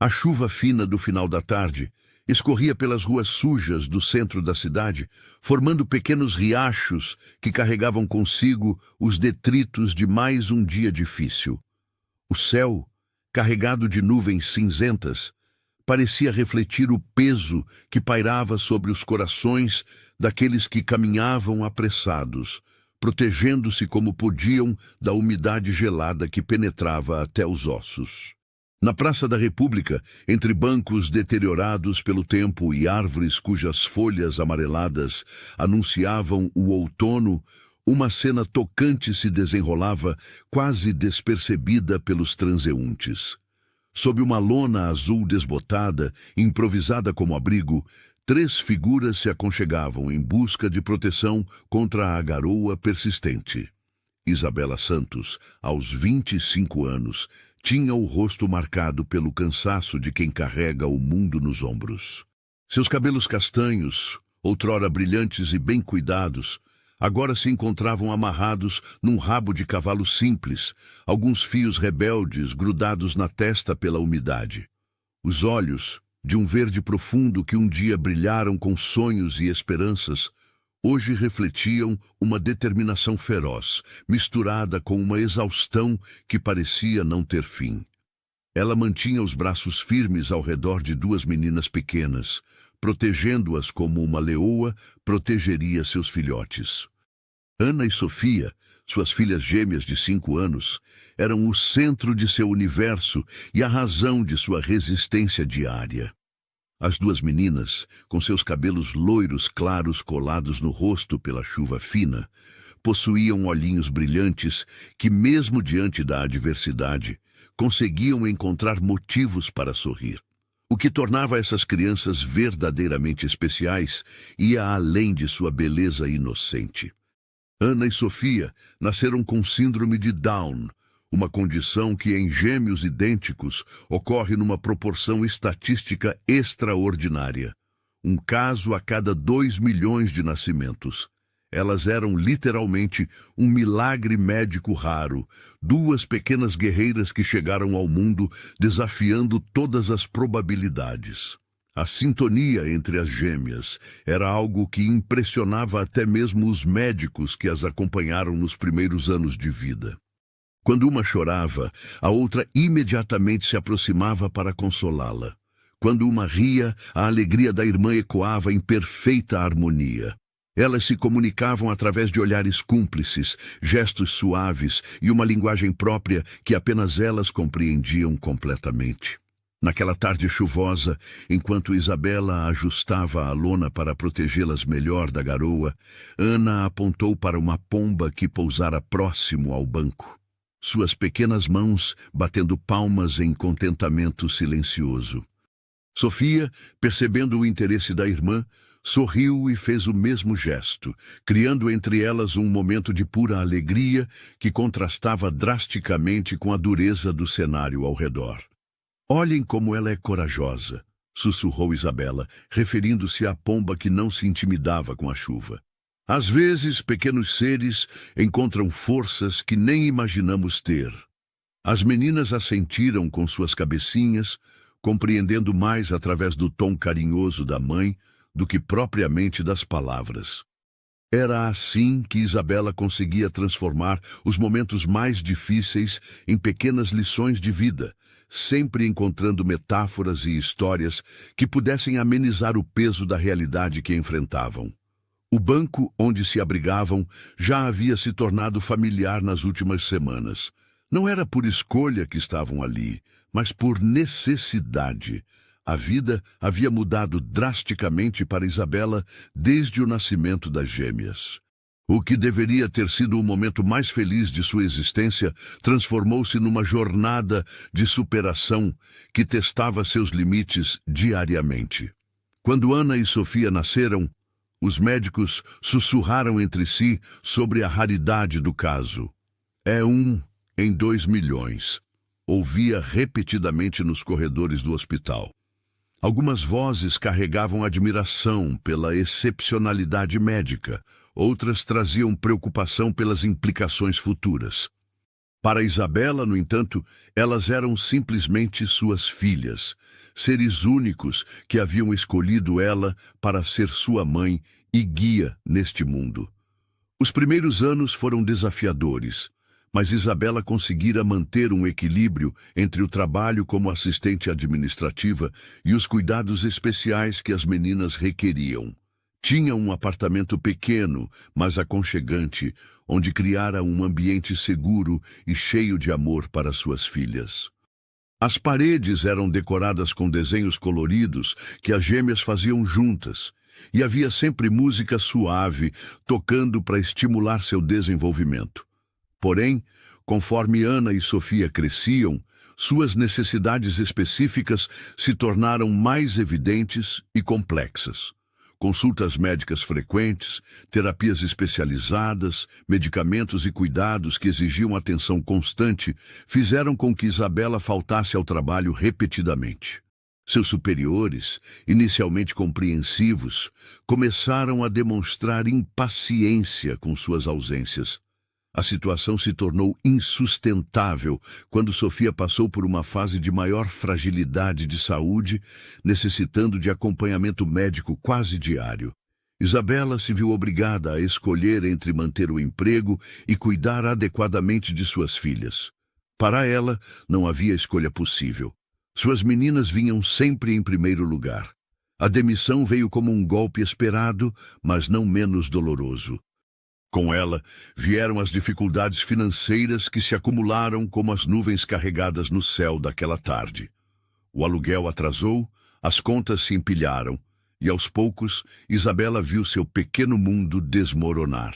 A chuva fina do final da tarde escorria pelas ruas sujas do centro da cidade, formando pequenos riachos que carregavam consigo os detritos de mais um dia difícil. O céu, carregado de nuvens cinzentas, parecia refletir o peso que pairava sobre os corações daqueles que caminhavam apressados, protegendo-se como podiam da umidade gelada que penetrava até os ossos. Na Praça da República, entre bancos deteriorados pelo tempo e árvores cujas folhas amareladas anunciavam o outono, uma cena tocante se desenrolava, quase despercebida pelos transeuntes. Sob uma lona azul desbotada, improvisada como abrigo, 3 figuras se aconchegavam em busca de proteção contra a garoa persistente. Isabela Santos, aos 25 anos, tinha o rosto marcado pelo cansaço de quem carrega o mundo nos ombros. Seus cabelos castanhos, outrora brilhantes e bem cuidados, agora se encontravam amarrados num rabo de cavalo simples, alguns fios rebeldes grudados na testa pela umidade. Os olhos, de um verde profundo que um dia brilharam com sonhos e esperanças, hoje refletiam uma determinação feroz, misturada com uma exaustão que parecia não ter fim. Ela mantinha os braços firmes ao redor de 2 meninas pequenas, protegendo-as como uma leoa protegeria seus filhotes. Ana e Sofia, suas filhas gêmeas de 5 anos, eram o centro de seu universo e a razão de sua resistência diária. As 2 meninas, com seus cabelos loiros claros colados no rosto pela chuva fina, possuíam olhinhos brilhantes que, mesmo diante da adversidade, conseguiam encontrar motivos para sorrir. O que tornava essas crianças verdadeiramente especiais ia além de sua beleza inocente. Ana e Sofia nasceram com síndrome de Down, uma condição que em gêmeos idênticos ocorre numa proporção estatística extraordinária. Um caso a cada 2 milhões de nascimentos. Elas eram literalmente um milagre médico raro, 2 pequenas guerreiras que chegaram ao mundo desafiando todas as probabilidades. A sintonia entre as gêmeas era algo que impressionava até mesmo os médicos que as acompanharam nos primeiros anos de vida. Quando uma chorava, a outra imediatamente se aproximava para consolá-la. Quando uma ria, a alegria da irmã ecoava em perfeita harmonia. Elas se comunicavam através de olhares cúmplices, gestos suaves e uma linguagem própria que apenas elas compreendiam completamente. Naquela tarde chuvosa, enquanto Isabela ajustava a lona para protegê-las melhor da garoa, Ana apontou para uma pomba que pousara próximo ao banco. Suas pequenas mãos batendo palmas em contentamento silencioso. Sofia, percebendo o interesse da irmã, sorriu e fez o mesmo gesto, criando entre elas um momento de pura alegria que contrastava drasticamente com a dureza do cenário ao redor. «Olhem como ela é corajosa», sussurrou Isabela, referindo-se à pomba que não se intimidava com a chuva. Às vezes, pequenos seres encontram forças que nem imaginamos ter. As meninas assentiram com suas cabecinhas, compreendendo mais através do tom carinhoso da mãe do que propriamente das palavras. Era assim que Isabela conseguia transformar os momentos mais difíceis em pequenas lições de vida, sempre encontrando metáforas e histórias que pudessem amenizar o peso da realidade que enfrentavam. O banco onde se abrigavam já havia se tornado familiar nas últimas semanas. Não era por escolha que estavam ali, mas por necessidade. A vida havia mudado drasticamente para Isabela desde o nascimento das gêmeas. O que deveria ter sido o momento mais feliz de sua existência transformou-se numa jornada de superação que testava seus limites diariamente. Quando Ana e Sofia nasceram, os médicos sussurraram entre si sobre a raridade do caso. É 1 em 2 milhões, ouvia repetidamente nos corredores do hospital. Algumas vozes carregavam admiração pela excepcionalidade médica, outras traziam preocupação pelas implicações futuras. Para Isabela, no entanto, elas eram simplesmente suas filhas, seres únicos que haviam escolhido ela para ser sua mãe e guia neste mundo. Os primeiros anos foram desafiadores, mas Isabela conseguira manter um equilíbrio entre o trabalho como assistente administrativa e os cuidados especiais que as meninas requeriam. Tinha um apartamento pequeno, mas aconchegante, onde criara um ambiente seguro e cheio de amor para suas filhas. As paredes eram decoradas com desenhos coloridos que as gêmeas faziam juntas, e havia sempre música suave tocando para estimular seu desenvolvimento. Porém, conforme Ana e Sofia cresciam, suas necessidades específicas se tornaram mais evidentes e complexas. Consultas médicas frequentes, terapias especializadas, medicamentos e cuidados que exigiam atenção constante fizeram com que Isabela faltasse ao trabalho repetidamente. Seus superiores, inicialmente compreensivos, começaram a demonstrar impaciência com suas ausências. A situação se tornou insustentável quando Sofia passou por uma fase de maior fragilidade de saúde, necessitando de acompanhamento médico quase diário. Isabela se viu obrigada a escolher entre manter o emprego e cuidar adequadamente de suas filhas. Para ela, não havia escolha possível. Suas meninas vinham sempre em primeiro lugar. A demissão veio como um golpe esperado, mas não menos doloroso. Com ela, vieram as dificuldades financeiras que se acumularam como as nuvens carregadas no céu daquela tarde. O aluguel atrasou, as contas se empilharam, e aos poucos, Isabela viu seu pequeno mundo desmoronar.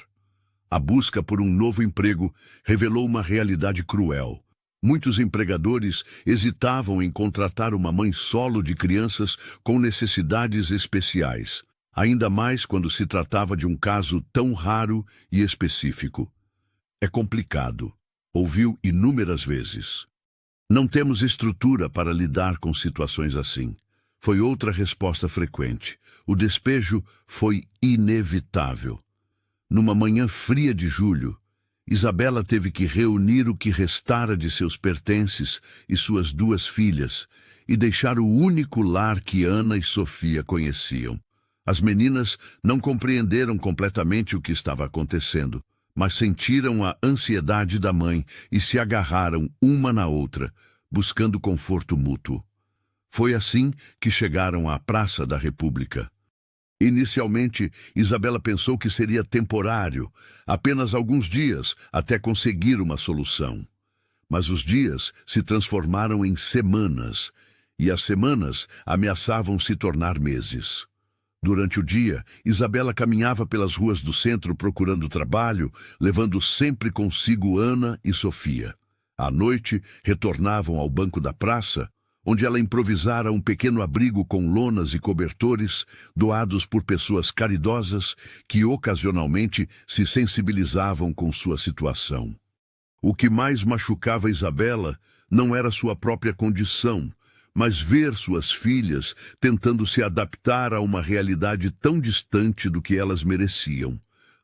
A busca por um novo emprego revelou uma realidade cruel. Muitos empregadores hesitavam em contratar uma mãe solo de crianças com necessidades especiais, ainda mais quando se tratava de um caso tão raro e específico. É complicado, ouviu inúmeras vezes. Não temos estrutura para lidar com situações assim. Foi outra resposta frequente. O despejo foi inevitável. Numa manhã fria de julho, Isabela teve que reunir o que restara de seus pertences e suas duas filhas e deixar o único lar que Ana e Sofia conheciam. As meninas não compreenderam completamente o que estava acontecendo, mas sentiram a ansiedade da mãe e se agarraram uma na outra, buscando conforto mútuo. Foi assim que chegaram à Praça da República. Inicialmente, Isabela pensou que seria temporário, apenas alguns dias, até conseguir uma solução. Mas os dias se transformaram em semanas, e as semanas ameaçavam se tornar meses. Durante o dia, Isabela caminhava pelas ruas do centro procurando trabalho, levando sempre consigo Ana e Sofia. À noite, retornavam ao banco da praça, onde ela improvisara um pequeno abrigo com lonas e cobertores doados por pessoas caridosas que ocasionalmente se sensibilizavam com sua situação. O que mais machucava Isabela não era sua própria condição, mas ver suas filhas tentando se adaptar a uma realidade tão distante do que elas mereciam.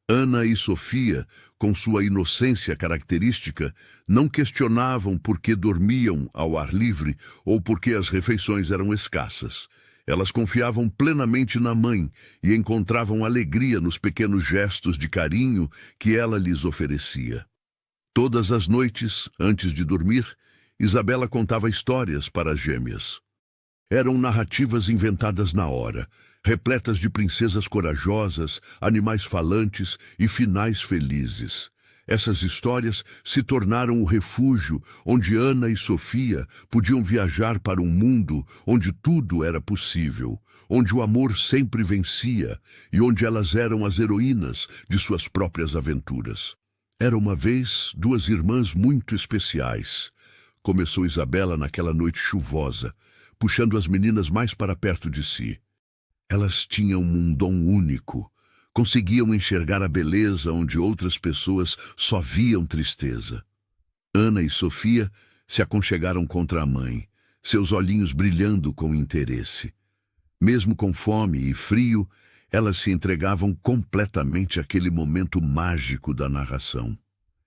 Ana e Sofia, com sua inocência característica, não questionavam por que dormiam ao ar livre ou por que as refeições eram escassas. Elas confiavam plenamente na mãe e encontravam alegria nos pequenos gestos de carinho que ela lhes oferecia. Todas as noites, antes de dormir, Isabela contava histórias para as gêmeas. Eram narrativas inventadas na hora, repletas de princesas corajosas, animais falantes e finais felizes. Essas histórias se tornaram o refúgio onde Ana e Sofia podiam viajar para um mundo onde tudo era possível, onde o amor sempre vencia e onde elas eram as heroínas de suas próprias aventuras. Era uma vez duas irmãs muito especiais. Começou Isabela naquela noite chuvosa, puxando as meninas mais para perto de si. Elas tinham um dom único. Conseguiam enxergar a beleza onde outras pessoas só viam tristeza. Ana e Sofia se aconchegaram contra a mãe, seus olhinhos brilhando com interesse. Mesmo com fome e frio, elas se entregavam completamente àquele momento mágico da narração.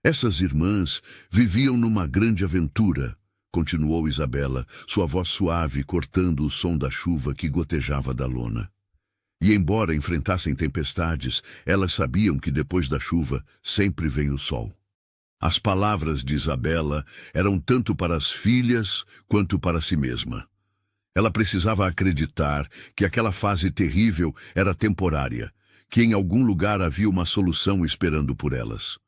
Essas irmãs viviam numa grande aventura, continuou Isabela, sua voz suave cortando o som da chuva que gotejava da lona. E embora enfrentassem tempestades, elas sabiam que depois da chuva sempre vem o sol. As palavras de Isabela eram tanto para as filhas quanto para si mesma. Ela precisava acreditar que aquela fase terrível era temporária, que em algum lugar havia uma solução esperando por elas.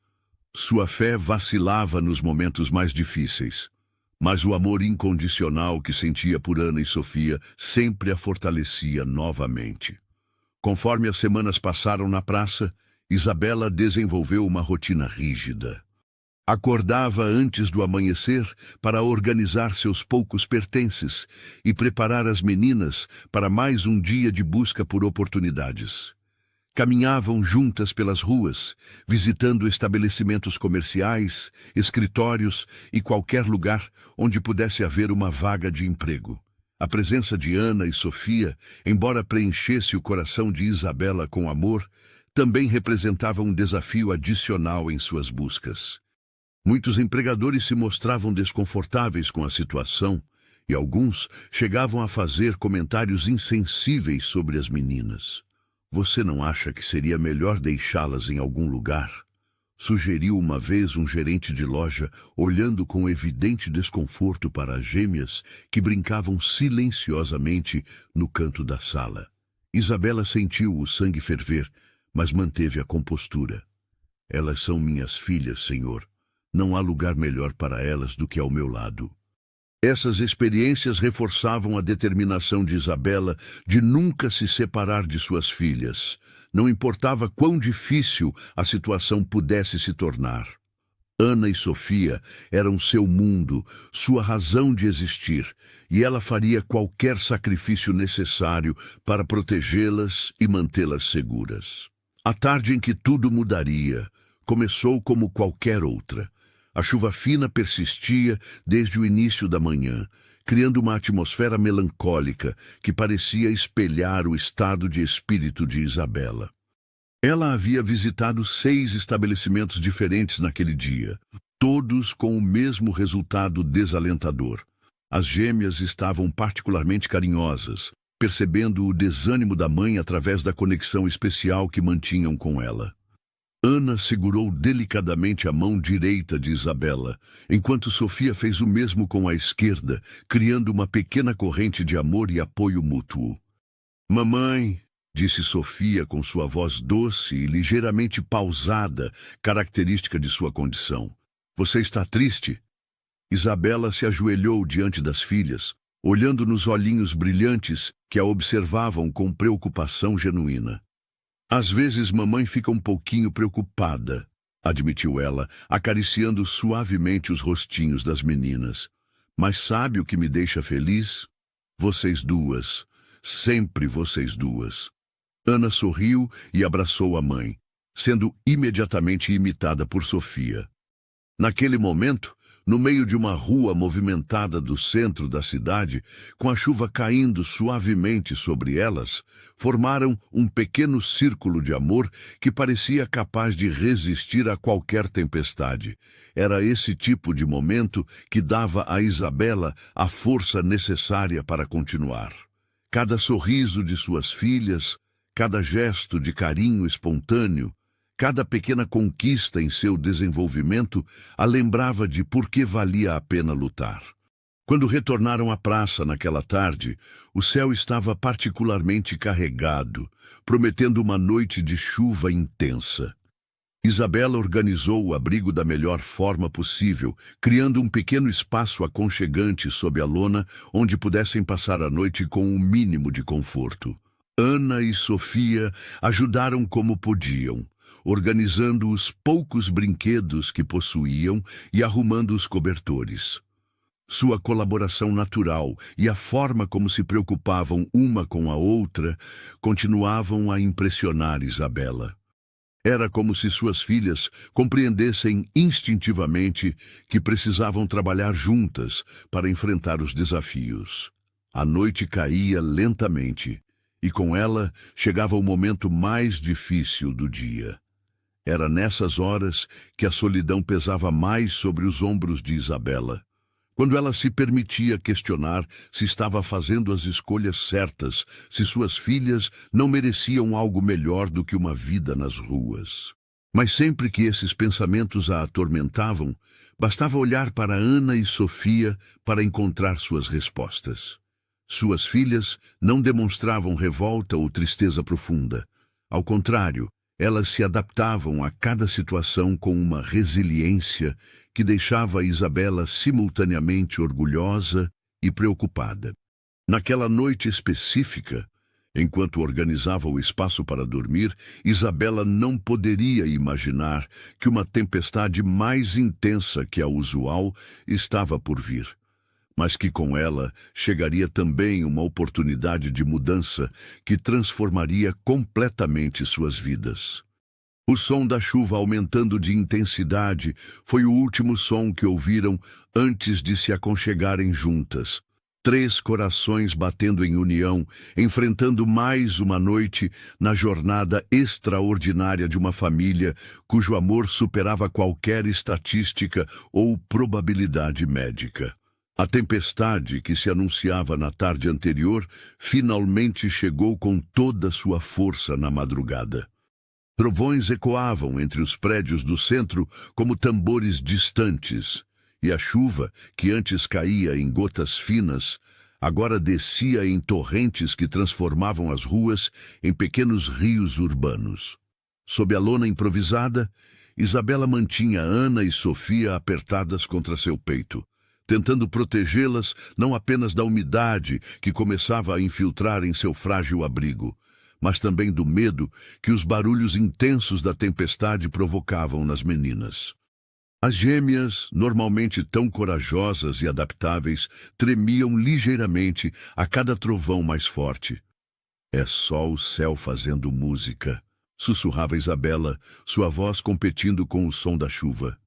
Sua fé vacilava nos momentos mais difíceis, mas o amor incondicional que sentia por Ana e Sofia sempre a fortalecia novamente. Conforme as semanas passaram na praça, Isabela desenvolveu uma rotina rígida. Acordava antes do amanhecer para organizar seus poucos pertences e preparar as meninas para mais um dia de busca por oportunidades. Caminhavam juntas pelas ruas, visitando estabelecimentos comerciais, escritórios e qualquer lugar onde pudesse haver uma vaga de emprego. A presença de Ana e Sofia, embora preenchesse o coração de Isabela com amor, também representava um desafio adicional em suas buscas. Muitos empregadores se mostravam desconfortáveis com a situação e alguns chegavam a fazer comentários insensíveis sobre as meninas. Você não acha que seria melhor deixá-las em algum lugar? Sugeriu uma vez um gerente de loja, olhando com evidente desconforto para as gêmeas que brincavam silenciosamente no canto da sala. Isabela sentiu o sangue ferver, mas manteve a compostura. Elas são minhas filhas, senhor. Não há lugar melhor para elas do que ao meu lado. Essas experiências reforçavam a determinação de Isabela de nunca se separar de suas filhas. Não importava quão difícil a situação pudesse se tornar. Ana e Sofia eram seu mundo, sua razão de existir, e ela faria qualquer sacrifício necessário para protegê-las e mantê-las seguras. A tarde em que tudo mudaria começou como qualquer outra. A chuva fina persistia desde o início da manhã, criando uma atmosfera melancólica que parecia espelhar o estado de espírito de Isabela. Ela havia visitado 6 estabelecimentos diferentes naquele dia, todos com o mesmo resultado desalentador. As gêmeas estavam particularmente carinhosas, percebendo o desânimo da mãe através da conexão especial que mantinham com ela. Ana segurou delicadamente a mão direita de Isabela, enquanto Sofia fez o mesmo com a esquerda, criando uma pequena corrente de amor e apoio mútuo. "Mamãe", disse Sofia com sua voz doce e ligeiramente pausada, característica de sua condição. "Você está triste?" Isabela se ajoelhou diante das filhas, olhando nos olhinhos brilhantes que a observavam com preocupação genuína. "Às vezes mamãe fica um pouquinho preocupada", admitiu ela, acariciando suavemente os rostinhos das meninas. "Mas sabe o que me deixa feliz? Vocês duas. Sempre vocês duas." Ana sorriu e abraçou a mãe, sendo imediatamente imitada por Sofia. Naquele momento, no meio de uma rua movimentada do centro da cidade, com a chuva caindo suavemente sobre elas, formaram um pequeno círculo de amor que parecia capaz de resistir a qualquer tempestade. Era esse tipo de momento que dava a Isabela a força necessária para continuar. Cada sorriso de suas filhas, cada gesto de carinho espontâneo, cada pequena conquista em seu desenvolvimento a lembrava de por que valia a pena lutar. Quando retornaram à praça naquela tarde, o céu estava particularmente carregado, prometendo uma noite de chuva intensa. Isabela organizou o abrigo da melhor forma possível, criando um pequeno espaço aconchegante sob a lona onde pudessem passar a noite com o mínimo de conforto. Ana e Sofia ajudaram como podiam, organizando os poucos brinquedos que possuíam e arrumando os cobertores. Sua colaboração natural e a forma como se preocupavam uma com a outra continuavam a impressionar Isabela. Era como se suas filhas compreendessem instintivamente que precisavam trabalhar juntas para enfrentar os desafios. A noite caía lentamente, e com ela chegava o momento mais difícil do dia. Era nessas horas que a solidão pesava mais sobre os ombros de Isabela. Quando ela se permitia questionar se estava fazendo as escolhas certas, se suas filhas não mereciam algo melhor do que uma vida nas ruas. Mas sempre que esses pensamentos a atormentavam, bastava olhar para Ana e Sofia para encontrar suas respostas. Suas filhas não demonstravam revolta ou tristeza profunda. Ao contrário, elas se adaptavam a cada situação com uma resiliência que deixava Isabela simultaneamente orgulhosa e preocupada. Naquela noite específica, enquanto organizava o espaço para dormir, Isabela não poderia imaginar que uma tempestade mais intensa que a usual estava por vir, mas que com ela chegaria também uma oportunidade de mudança que transformaria completamente suas vidas. O som da chuva aumentando de intensidade foi o último som que ouviram antes de se aconchegarem juntas. 3 corações batendo em união, enfrentando mais uma noite na jornada extraordinária de uma família cujo amor superava qualquer estatística ou probabilidade médica. A tempestade que se anunciava na tarde anterior finalmente chegou com toda sua força na madrugada. Trovões ecoavam entre os prédios do centro como tambores distantes, e a chuva, que antes caía em gotas finas, agora descia em torrentes que transformavam as ruas em pequenos rios urbanos. Sob a lona improvisada, Isabela mantinha Ana e Sofia apertadas contra seu peito, tentando protegê-las não apenas da umidade que começava a infiltrar em seu frágil abrigo, mas também do medo que os barulhos intensos da tempestade provocavam nas meninas. As gêmeas, normalmente tão corajosas e adaptáveis, tremiam ligeiramente a cada trovão mais forte. "É só o céu fazendo música", sussurrava Isabela, sua voz competindo com o som da chuva.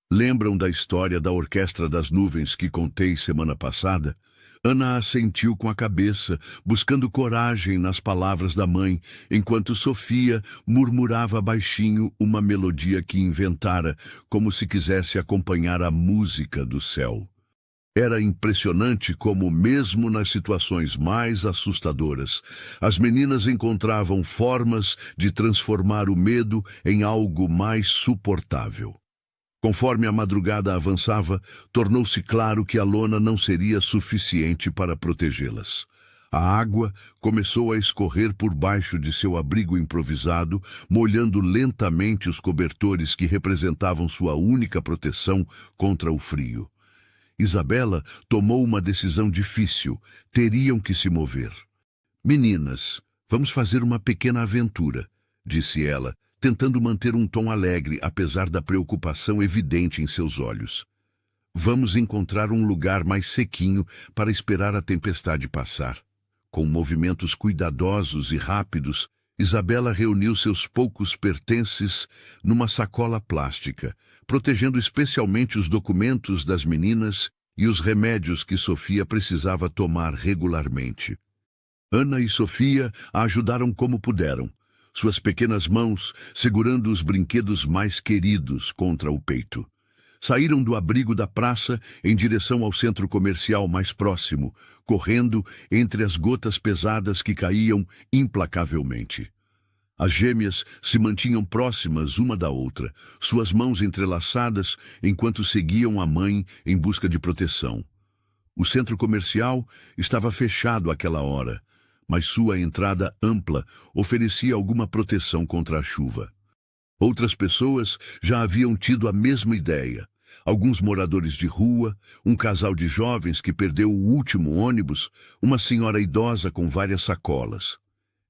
Lembram da história da Orquestra das Nuvens que contei semana passada? Ana assentiu com a cabeça, buscando coragem nas palavras da mãe, enquanto Sofia murmurava baixinho uma melodia que inventara, como se quisesse acompanhar a música do céu. Era impressionante como, mesmo nas situações mais assustadoras, as meninas encontravam formas de transformar o medo em algo mais suportável. Conforme a madrugada avançava, tornou-se claro que a lona não seria suficiente para protegê-las. A água começou a escorrer por baixo de seu abrigo improvisado, molhando lentamente os cobertores que representavam sua única proteção contra o frio. Isabela tomou uma decisão difícil. Teriam que se mover. "Meninas, vamos fazer uma pequena aventura", disse ela, tentando manter um tom alegre, apesar da preocupação evidente em seus olhos. "Vamos encontrar um lugar mais sequinho para esperar a tempestade passar." Com movimentos cuidadosos e rápidos, Isabela reuniu seus poucos pertences numa sacola plástica, protegendo especialmente os documentos das meninas e os remédios que Sofia precisava tomar regularmente. Ana e Sofia a ajudaram como puderam, suas pequenas mãos segurando os brinquedos mais queridos contra o peito. Saíram do abrigo da praça em direção ao centro comercial mais próximo, correndo entre as gotas pesadas que caíam implacavelmente. As gêmeas se mantinham próximas uma da outra, suas mãos entrelaçadas enquanto seguiam a mãe em busca de proteção. O centro comercial estava fechado àquela hora, mas sua entrada ampla oferecia alguma proteção contra a chuva. Outras pessoas já haviam tido a mesma ideia. Alguns moradores de rua, um casal de jovens que perdeu o último ônibus, uma senhora idosa com várias sacolas.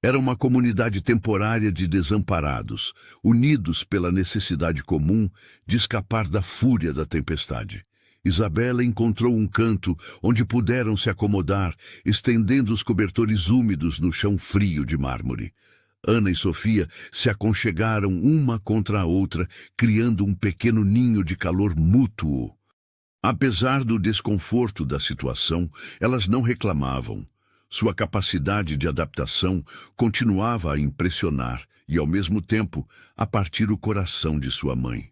Era uma comunidade temporária de desamparados, unidos pela necessidade comum de escapar da fúria da tempestade. Isabela encontrou um canto onde puderam se acomodar, estendendo os cobertores úmidos no chão frio de mármore. Ana e Sofia se aconchegaram uma contra a outra, criando um pequeno ninho de calor mútuo. Apesar do desconforto da situação, elas não reclamavam. Sua capacidade de adaptação continuava a impressionar, e, ao mesmo tempo, a partir o coração de sua mãe.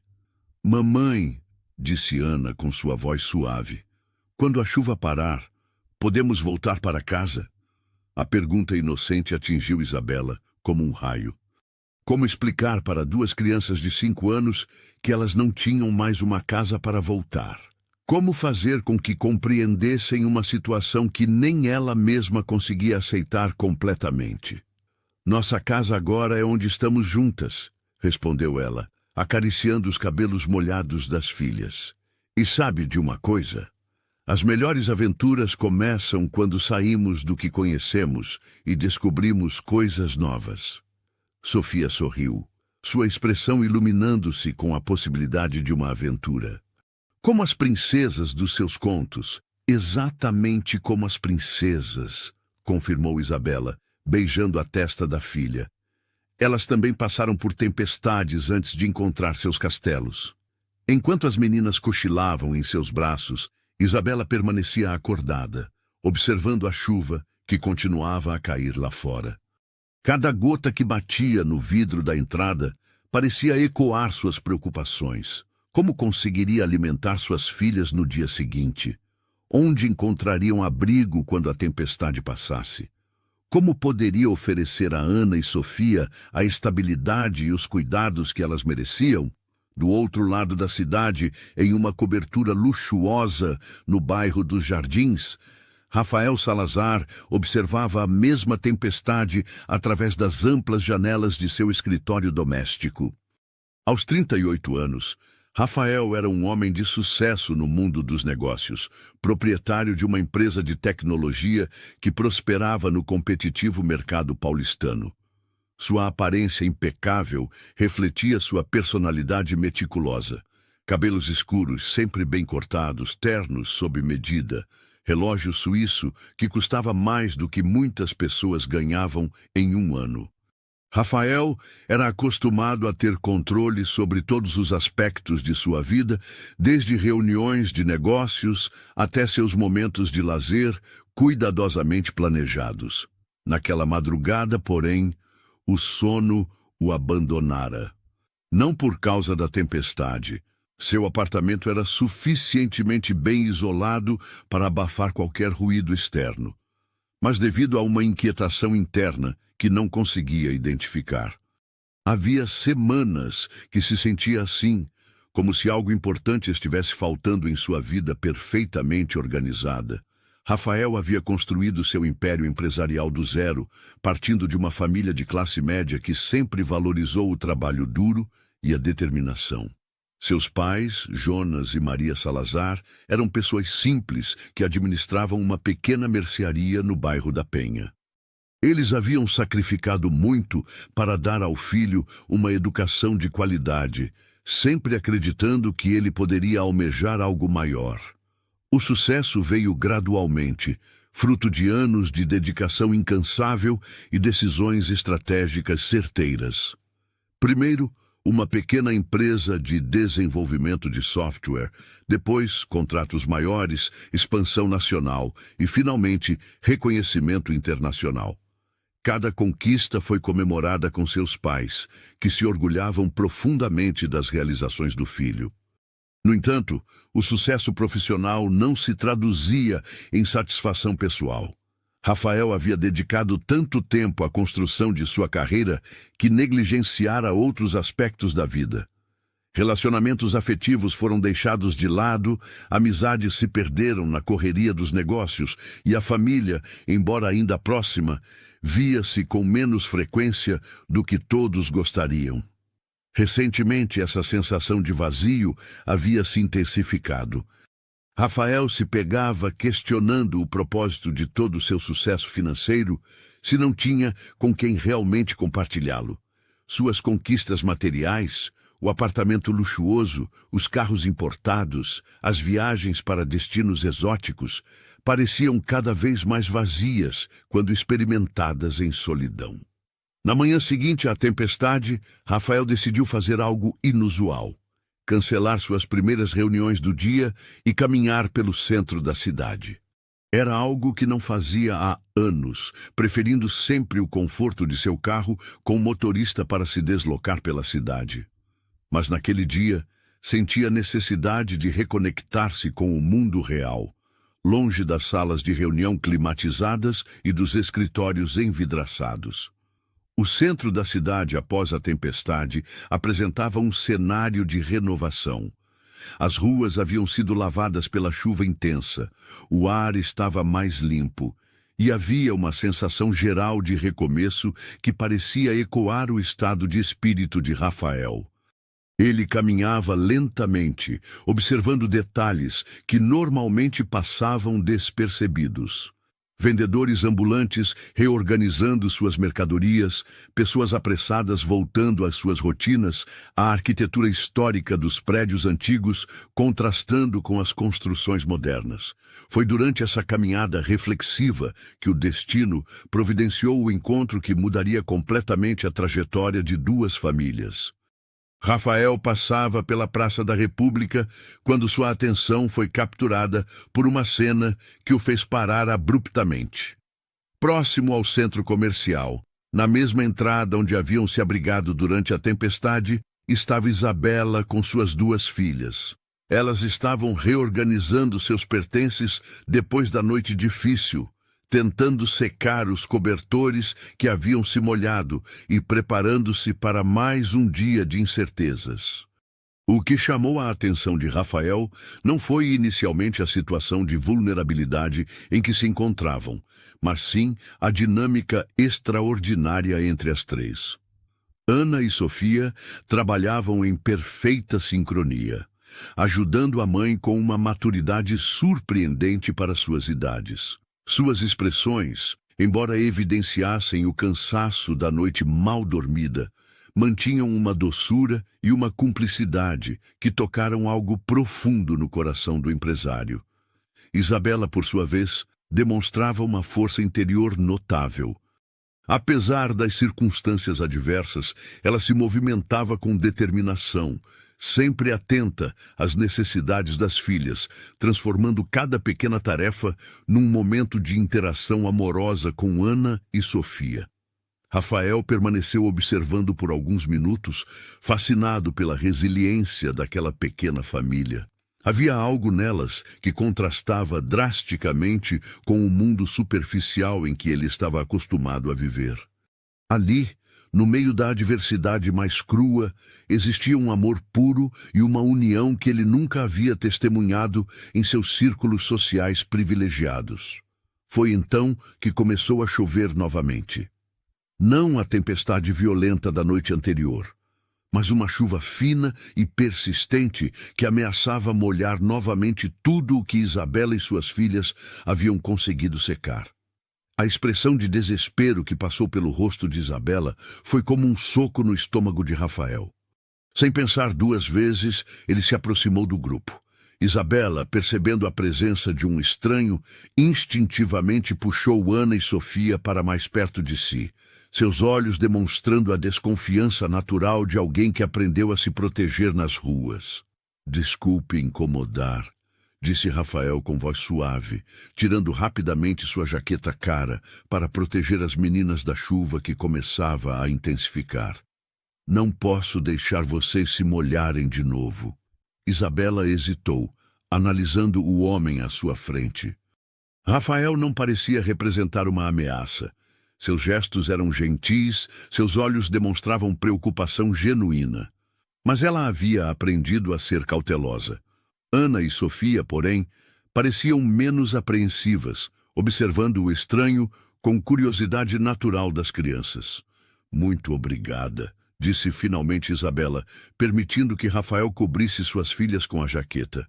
Mamãe, disse Ana com sua voz suave, quando a chuva parar, podemos voltar para casa? A pergunta inocente atingiu Isabela como um raio. Como explicar para duas crianças de 5 anos que elas não tinham mais uma casa para voltar? Como fazer com que compreendessem uma situação que nem ela mesma conseguia aceitar completamente? Nossa casa agora é onde estamos juntas, respondeu ela, acariciando os cabelos molhados das filhas. E sabe de uma coisa? As melhores aventuras começam quando saímos do que conhecemos e descobrimos coisas novas. Sofia sorriu, sua expressão iluminando-se com a possibilidade de uma aventura. Como as princesas dos seus contos, exatamente como as princesas, confirmou Isabela, beijando a testa da filha. Elas também passaram por tempestades antes de encontrar seus castelos. Enquanto as meninas cochilavam em seus braços, Isabela permanecia acordada, observando a chuva que continuava a cair lá fora. Cada gota que batia no vidro da entrada parecia ecoar suas preocupações. Como conseguiria alimentar suas filhas no dia seguinte? Onde encontrariam abrigo quando a tempestade passasse? Como poderia oferecer a Ana e Sofia a estabilidade e os cuidados que elas mereciam? Do outro lado da cidade, em uma cobertura luxuosa no bairro dos Jardins, Rafael Salazar observava a mesma tempestade através das amplas janelas de seu escritório doméstico. Aos 38 anos, Rafael era um homem de sucesso no mundo dos negócios, proprietário de uma empresa de tecnologia que prosperava no competitivo mercado paulistano. Sua aparência impecável refletia sua personalidade meticulosa. Cabelos escuros, sempre bem cortados, ternos sob medida, relógio suíço que custava mais do que muitas pessoas ganhavam em um ano. Rafael era acostumado a ter controle sobre todos os aspectos de sua vida, desde reuniões de negócios até seus momentos de lazer cuidadosamente planejados. Naquela madrugada, porém, o sono o abandonara. Não por causa da tempestade. Seu apartamento era suficientemente bem isolado para abafar qualquer ruído externo, mas devido a uma inquietação interna que não conseguia identificar. Havia semanas que se sentia assim, como se algo importante estivesse faltando em sua vida perfeitamente organizada. Rafael havia construído seu império empresarial do zero, partindo de uma família de classe média que sempre valorizou o trabalho duro e a determinação. Seus pais, Jonas e Maria Salazar, eram pessoas simples que administravam uma pequena mercearia no bairro da Penha. Eles haviam sacrificado muito para dar ao filho uma educação de qualidade, sempre acreditando que ele poderia almejar algo maior. O sucesso veio gradualmente, fruto de anos de dedicação incansável e decisões estratégicas certeiras. Primeiro, uma pequena empresa de desenvolvimento de software, depois contratos maiores, expansão nacional e, finalmente, reconhecimento internacional. Cada conquista foi comemorada com seus pais, que se orgulhavam profundamente das realizações do filho. No entanto, o sucesso profissional não se traduzia em satisfação pessoal. Rafael havia dedicado tanto tempo à construção de sua carreira que negligenciara outros aspectos da vida. Relacionamentos afetivos foram deixados de lado, amizades se perderam na correria dos negócios e a família, embora ainda próxima, via-se com menos frequência do que todos gostariam. Recentemente, essa sensação de vazio havia se intensificado. Rafael se pegava questionando o propósito de todo o seu sucesso financeiro se não tinha com quem realmente compartilhá-lo. Suas conquistas materiais, o apartamento luxuoso, os carros importados, as viagens para destinos exóticos, pareciam cada vez mais vazias quando experimentadas em solidão. Na manhã seguinte à tempestade, Rafael decidiu fazer algo inusual: cancelar suas primeiras reuniões do dia e caminhar pelo centro da cidade. Era algo que não fazia há anos, preferindo sempre o conforto de seu carro com motorista para se deslocar pela cidade. Mas naquele dia, sentia a necessidade de reconectar-se com o mundo real, longe das salas de reunião climatizadas e dos escritórios envidraçados. O centro da cidade, após a tempestade, apresentava um cenário de renovação. As ruas haviam sido lavadas pela chuva intensa, o ar estava mais limpo, e havia uma sensação geral de recomeço que parecia ecoar o estado de espírito de Rafael. Ele caminhava lentamente, observando detalhes que normalmente passavam despercebidos. Vendedores ambulantes reorganizando suas mercadorias, pessoas apressadas voltando às suas rotinas, a arquitetura histórica dos prédios antigos contrastando com as construções modernas. Foi durante essa caminhada reflexiva que o destino providenciou o encontro que mudaria completamente a trajetória de duas famílias. Rafael passava pela Praça da República quando sua atenção foi capturada por uma cena que o fez parar abruptamente. Próximo ao centro comercial, na mesma entrada onde haviam se abrigado durante a tempestade, estava Isabela com suas duas filhas. Elas estavam reorganizando seus pertences depois da noite difícil, tentando secar os cobertores que haviam se molhado e preparando-se para mais um dia de incertezas. O que chamou a atenção de Rafael não foi inicialmente a situação de vulnerabilidade em que se encontravam, mas sim a dinâmica extraordinária entre as três. Ana e Sofia trabalhavam em perfeita sincronia, ajudando a mãe com uma maturidade surpreendente para suas idades. Suas expressões, embora evidenciassem o cansaço da noite mal dormida, mantinham uma doçura e uma cumplicidade que tocaram algo profundo no coração do empresário. Isabela, por sua vez, demonstrava uma força interior notável. Apesar das circunstâncias adversas, ela se movimentava com determinação, sempre atenta às necessidades das filhas, transformando cada pequena tarefa num momento de interação amorosa com Ana e Sofia. Rafael permaneceu observando por alguns minutos, fascinado pela resiliência daquela pequena família. Havia algo nelas que contrastava drasticamente com o mundo superficial em que ele estava acostumado a viver. Ali, no meio da adversidade mais crua, existia um amor puro e uma união que ele nunca havia testemunhado em seus círculos sociais privilegiados. Foi então que começou a chover novamente. Não a tempestade violenta da noite anterior, mas uma chuva fina e persistente que ameaçava molhar novamente tudo o que Isabela e suas filhas haviam conseguido secar. A expressão de desespero que passou pelo rosto de Isabela foi como um soco no estômago de Rafael. Sem pensar duas vezes, ele se aproximou do grupo. Isabela, percebendo a presença de um estranho, instintivamente puxou Ana e Sofia para mais perto de si, seus olhos demonstrando a desconfiança natural de alguém que aprendeu a se proteger nas ruas. "Desculpe incomodar", disse Rafael com voz suave, tirando rapidamente sua jaqueta cara para proteger as meninas da chuva que começava a intensificar. "Não posso deixar vocês se molharem de novo." Isabela hesitou, analisando o homem à sua frente. Rafael não parecia representar uma ameaça. Seus gestos eram gentis, seus olhos demonstravam preocupação genuína. Mas ela havia aprendido a ser cautelosa. Ana e Sofia, porém, pareciam menos apreensivas, observando o estranho com curiosidade natural das crianças. "Muito obrigada", disse finalmente Isabela, permitindo que Rafael cobrisse suas filhas com a jaqueta.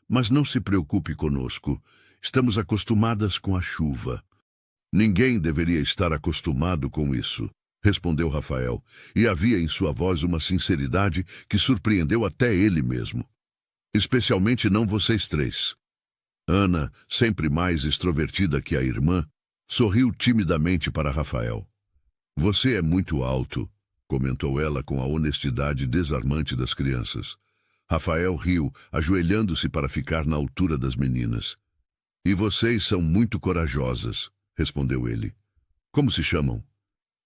"Mas não se preocupe conosco. Estamos acostumadas com a chuva." "Ninguém deveria estar acostumado com isso", respondeu Rafael, e havia em sua voz uma sinceridade que surpreendeu até ele mesmo. "Especialmente não vocês três." Ana, sempre mais extrovertida que a irmã, sorriu timidamente para Rafael. "Você é muito alto", comentou ela com a honestidade desarmante das crianças. Rafael riu, ajoelhando-se para ficar na altura das meninas. E vocês são muito corajosas, respondeu ele. Como se chamam?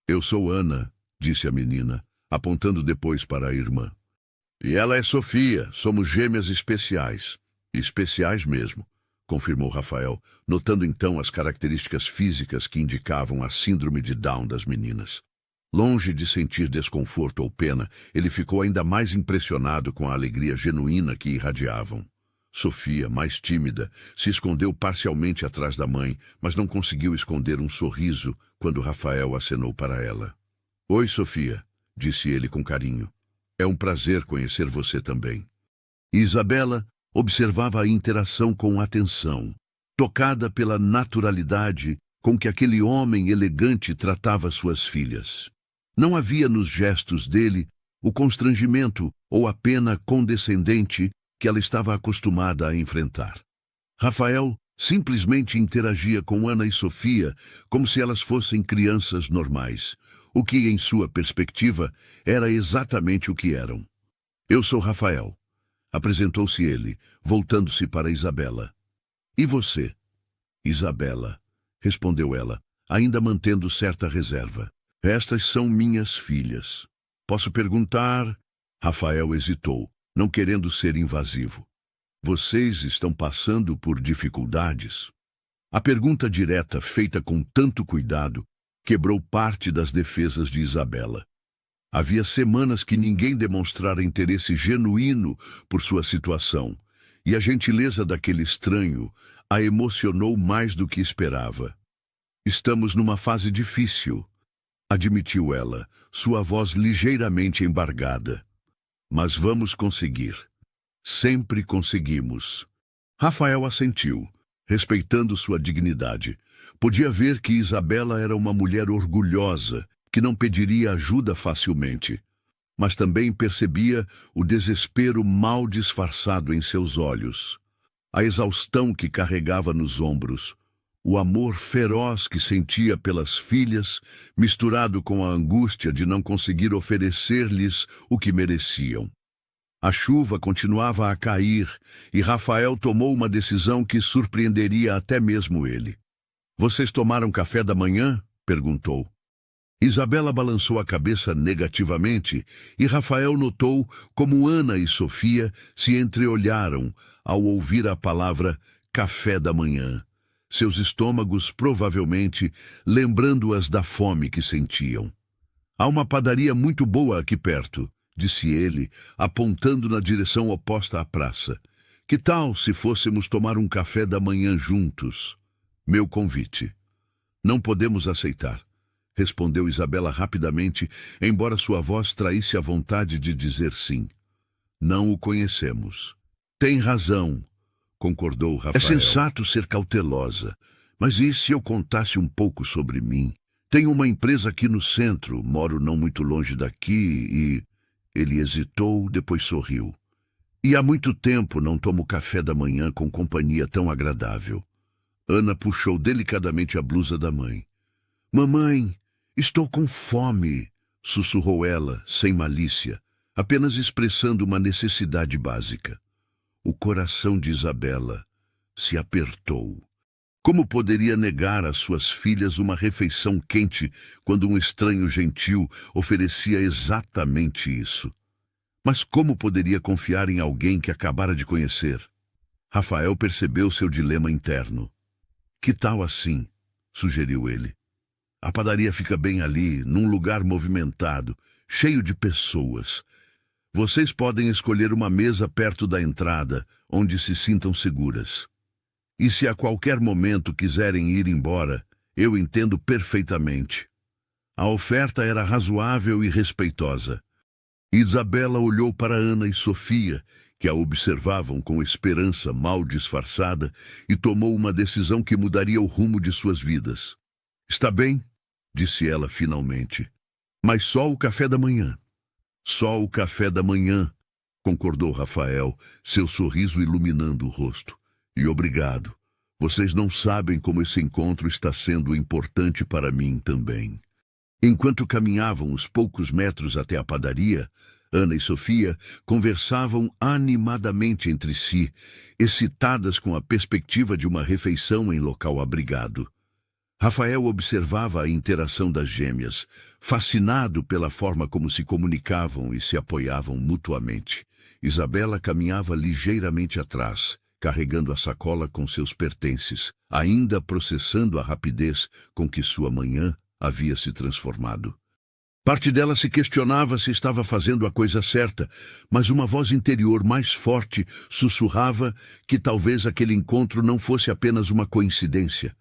Eu sou Ana, disse a menina, apontando depois para a irmã. E ela é Sofia, somos gêmeas especiais. Especiais mesmo, confirmou Rafael, notando então as características físicas que indicavam a síndrome de Down das meninas. Longe de sentir desconforto ou pena, ele ficou ainda mais impressionado com a alegria genuína que irradiavam. Sofia, mais tímida, se escondeu parcialmente atrás da mãe, mas não conseguiu esconder um sorriso quando Rafael acenou para ela. Oi, Sofia, disse ele com carinho. É um prazer conhecer você também. E Isabela observava a interação com atenção, tocada pela naturalidade com que aquele homem elegante tratava suas filhas. Não havia nos gestos dele o constrangimento ou a pena condescendente que ela estava acostumada a enfrentar. Rafael simplesmente interagia com Ana e Sofia como se elas fossem crianças normais, o que, em sua perspectiva, era exatamente o que eram. Eu sou Rafael, apresentou-se ele, voltando-se para Isabela. E você? Isabela, respondeu ela, ainda mantendo certa reserva. Estas são minhas filhas. Posso perguntar? Rafael hesitou, não querendo ser invasivo. Vocês estão passando por dificuldades? A pergunta direta, feita com tanto cuidado, quebrou parte das defesas de Isabela. Havia semanas que ninguém demonstrara interesse genuíno por sua situação, e a gentileza daquele estranho a emocionou mais do que esperava. Estamos numa fase difícil, admitiu ela, sua voz ligeiramente embargada. Mas vamos conseguir. Sempre conseguimos. Rafael assentiu, respeitando sua dignidade. Podia ver que Isabela era uma mulher orgulhosa, que não pediria ajuda facilmente. Mas também percebia o desespero mal disfarçado em seus olhos, a exaustão que carregava nos ombros, o amor feroz que sentia pelas filhas, misturado com a angústia de não conseguir oferecer-lhes o que mereciam. A chuva continuava a cair e Rafael tomou uma decisão que surpreenderia até mesmo ele. Vocês tomaram café da manhã? Perguntou. Isabela balançou a cabeça negativamente e Rafael notou como Ana e Sofia se entreolharam ao ouvir a palavra café da manhã, seus estômagos provavelmente lembrando-as da fome que sentiam. Há uma padaria muito boa aqui perto, disse ele, apontando na direção oposta à praça. Que tal se fôssemos tomar um café da manhã juntos? Meu convite. Não podemos aceitar, respondeu Isabela rapidamente, embora sua voz traísse a vontade de dizer sim. Não o conhecemos. Tem razão, concordou Rafael. É sensato ser cautelosa, mas e se eu contasse um pouco sobre mim? Tenho uma empresa aqui no centro, moro não muito longe daqui e... Ele hesitou, depois sorriu. E há muito tempo não tomo café da manhã com companhia tão agradável. Ana puxou delicadamente a blusa da mãe. Mamãe, estou com fome, sussurrou ela, sem malícia, apenas expressando uma necessidade básica. O coração de Isabela se apertou. Como poderia negar às suas filhas uma refeição quente quando um estranho gentil oferecia exatamente isso? Mas como poderia confiar em alguém que acabara de conhecer? Rafael percebeu seu dilema interno. Que tal assim? Sugeriu ele. A padaria fica bem ali, num lugar movimentado, cheio de pessoas. Vocês podem escolher uma mesa perto da entrada, onde se sintam seguras. E se a qualquer momento quiserem ir embora, eu entendo perfeitamente. A oferta era razoável e respeitosa. Isabela olhou para Ana e Sofia, que a observavam com esperança mal disfarçada, e tomou uma decisão que mudaria o rumo de suas vidas. Está bem, disse ela finalmente. Mas só o café da manhã. Só o café da manhã, concordou Rafael, seu sorriso iluminando o rosto. E obrigado. Vocês não sabem como esse encontro está sendo importante para mim também. Enquanto caminhavam os poucos metros até a padaria, Ana e Sofia conversavam animadamente entre si, excitadas com a perspectiva de uma refeição em local abrigado. Rafael observava a interação das gêmeas, fascinado pela forma como se comunicavam e se apoiavam mutuamente. Isabela caminhava ligeiramente atrás, carregando a sacola com seus pertences, ainda processando a rapidez com que sua manhã havia se transformado. Parte dela se questionava se estava fazendo a coisa certa, mas uma voz interior mais forte sussurrava que talvez aquele encontro não fosse apenas uma coincidência.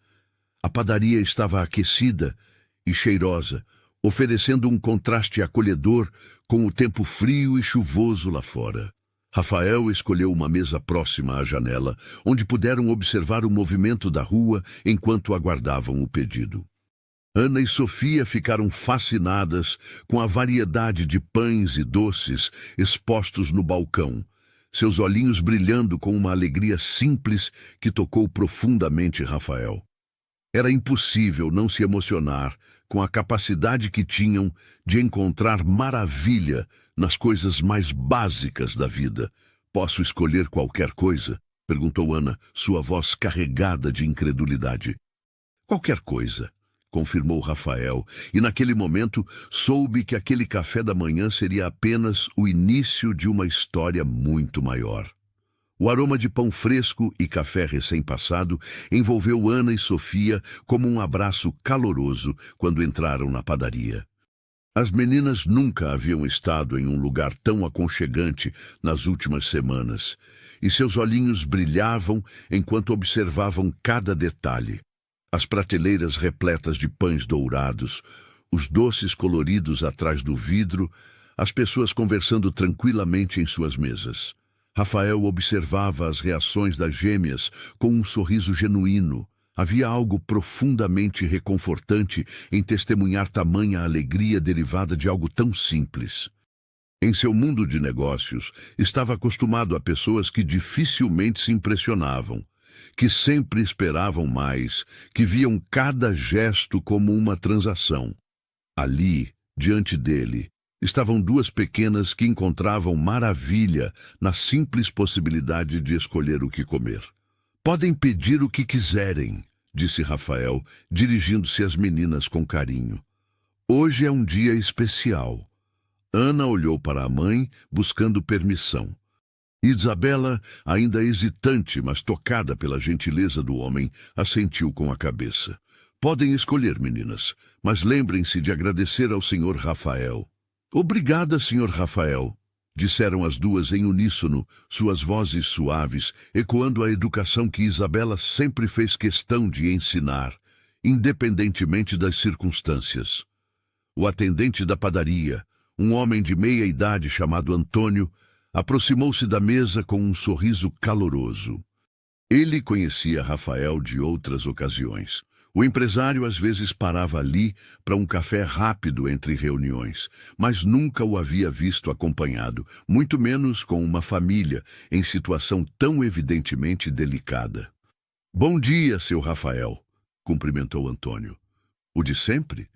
A padaria estava aquecida e cheirosa, oferecendo um contraste acolhedor com o tempo frio e chuvoso lá fora. Rafael escolheu uma mesa próxima à janela, onde puderam observar o movimento da rua enquanto aguardavam o pedido. Ana e Sofia ficaram fascinadas com a variedade de pães e doces expostos no balcão, seus olhinhos brilhando com uma alegria simples que tocou profundamente Rafael. Era impossível não se emocionar com a capacidade que tinham de encontrar maravilha nas coisas mais básicas da vida. "Posso escolher qualquer coisa?" perguntou Ana, sua voz carregada de incredulidade. "Qualquer coisa", confirmou Rafael, e naquele momento soube que aquele café da manhã seria apenas o início de uma história muito maior. O aroma de pão fresco e café recém-passado envolveu Ana e Sofia como um abraço caloroso quando entraram na padaria. As meninas nunca haviam estado em um lugar tão aconchegante nas últimas semanas, e seus olhinhos brilhavam enquanto observavam cada detalhe. As prateleiras repletas de pães dourados, os doces coloridos atrás do vidro, as pessoas conversando tranquilamente em suas mesas. Rafael observava as reações das gêmeas com um sorriso genuíno. Havia algo profundamente reconfortante em testemunhar tamanha alegria derivada de algo tão simples. Em seu mundo de negócios, estava acostumado a pessoas que dificilmente se impressionavam, que sempre esperavam mais, que viam cada gesto como uma transação. Ali, diante dele, estavam duas pequenas que encontravam maravilha na simples possibilidade de escolher o que comer. "Podem pedir o que quiserem", disse Rafael, dirigindo-se às meninas com carinho. "Hoje é um dia especial." Ana olhou para a mãe, buscando permissão. Isabela, ainda hesitante, mas tocada pela gentileza do homem, assentiu com a cabeça. "Podem escolher, meninas, mas lembrem-se de agradecer ao Sr. Rafael." "Obrigada, Sr. Rafael", disseram as duas em uníssono, suas vozes suaves, ecoando a educação que Isabela sempre fez questão de ensinar, independentemente das circunstâncias. O atendente da padaria, um homem de meia idade chamado Antônio, aproximou-se da mesa com um sorriso caloroso. Ele conhecia Rafael de outras ocasiões. O empresário às vezes parava ali para um café rápido entre reuniões, mas nunca o havia visto acompanhado, muito menos com uma família, em situação tão evidentemente delicada. "Bom dia, seu Rafael", cumprimentou Antônio. "O de sempre?"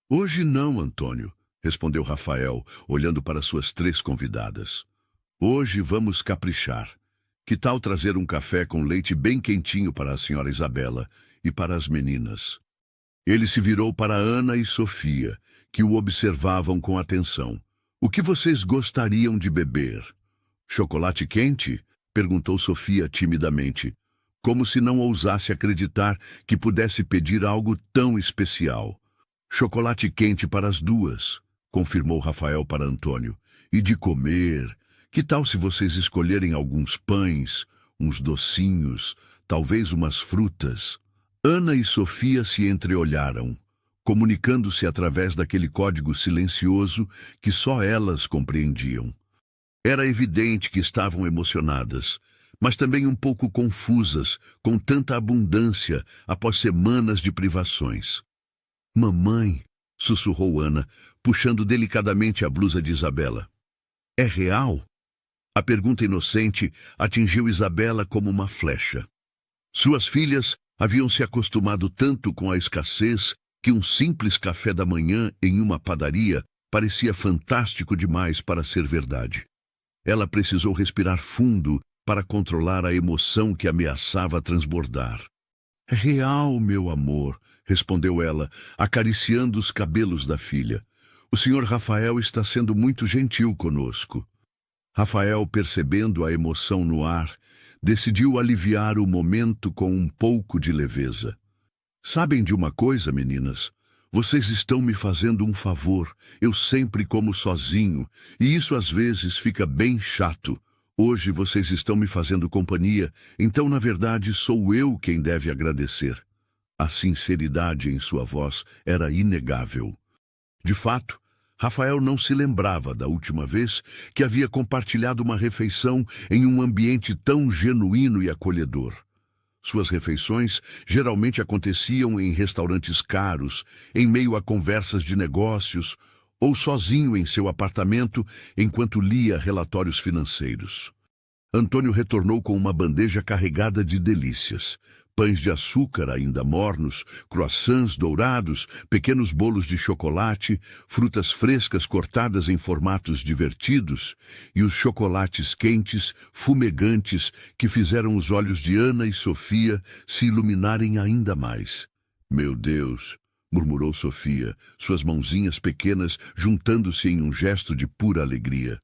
"Hoje não, Antônio", respondeu Rafael, olhando para suas três convidadas. "Hoje vamos caprichar. Que tal trazer um café com leite bem quentinho para a senhora Isabela e para as meninas?" Ele se virou para Ana e Sofia, que o observavam com atenção. "O que vocês gostariam de beber?" "Chocolate quente?" perguntou Sofia timidamente, como se não ousasse acreditar que pudesse pedir algo tão especial. "Chocolate quente para as duas", confirmou Rafael para Antônio. "E de comer, que tal se vocês escolherem alguns pães, uns docinhos, talvez umas frutas?" Ana e Sofia se entreolharam, comunicando-se através daquele código silencioso que só elas compreendiam. Era evidente que estavam emocionadas, mas também um pouco confusas com tanta abundância após semanas de privações. "Mamãe", sussurrou Ana, puxando delicadamente a blusa de Isabela. "É real?" A pergunta inocente atingiu Isabela como uma flecha. Suas filhas haviam se acostumado tanto com a escassez que um simples café da manhã em uma padaria Parecia fantástico demais para ser verdade. Ela precisou respirar fundo para controlar a emoção que ameaçava transbordar. É real, meu amor, respondeu ela, acariciando os cabelos da filha. O senhor Rafael está sendo muito gentil conosco. Rafael, percebendo a emoção no ar, decidiu aliviar o momento com um pouco de leveza. Sabem de uma coisa, meninas? Vocês estão me fazendo um favor. Eu sempre como sozinho, e isso às vezes fica bem chato. Hoje vocês estão me fazendo companhia, então na verdade sou eu quem deve agradecer. A sinceridade em sua voz era inegável. De fato, Rafael não se lembrava da última vez que havia compartilhado uma refeição em um ambiente tão genuíno e acolhedor. Suas refeições geralmente aconteciam em restaurantes caros, em meio a conversas de negócios, ou sozinho em seu apartamento enquanto lia relatórios financeiros. Antônio retornou com uma bandeja carregada de delícias. Pães de açúcar ainda mornos, croissants dourados, pequenos bolos de chocolate, frutas frescas cortadas em formatos divertidos e os chocolates quentes, fumegantes, que fizeram os olhos de Ana e Sofia se iluminarem ainda mais. Meu Deus, murmurou Sofia, suas mãozinhas pequenas juntando-se em um gesto de pura alegria.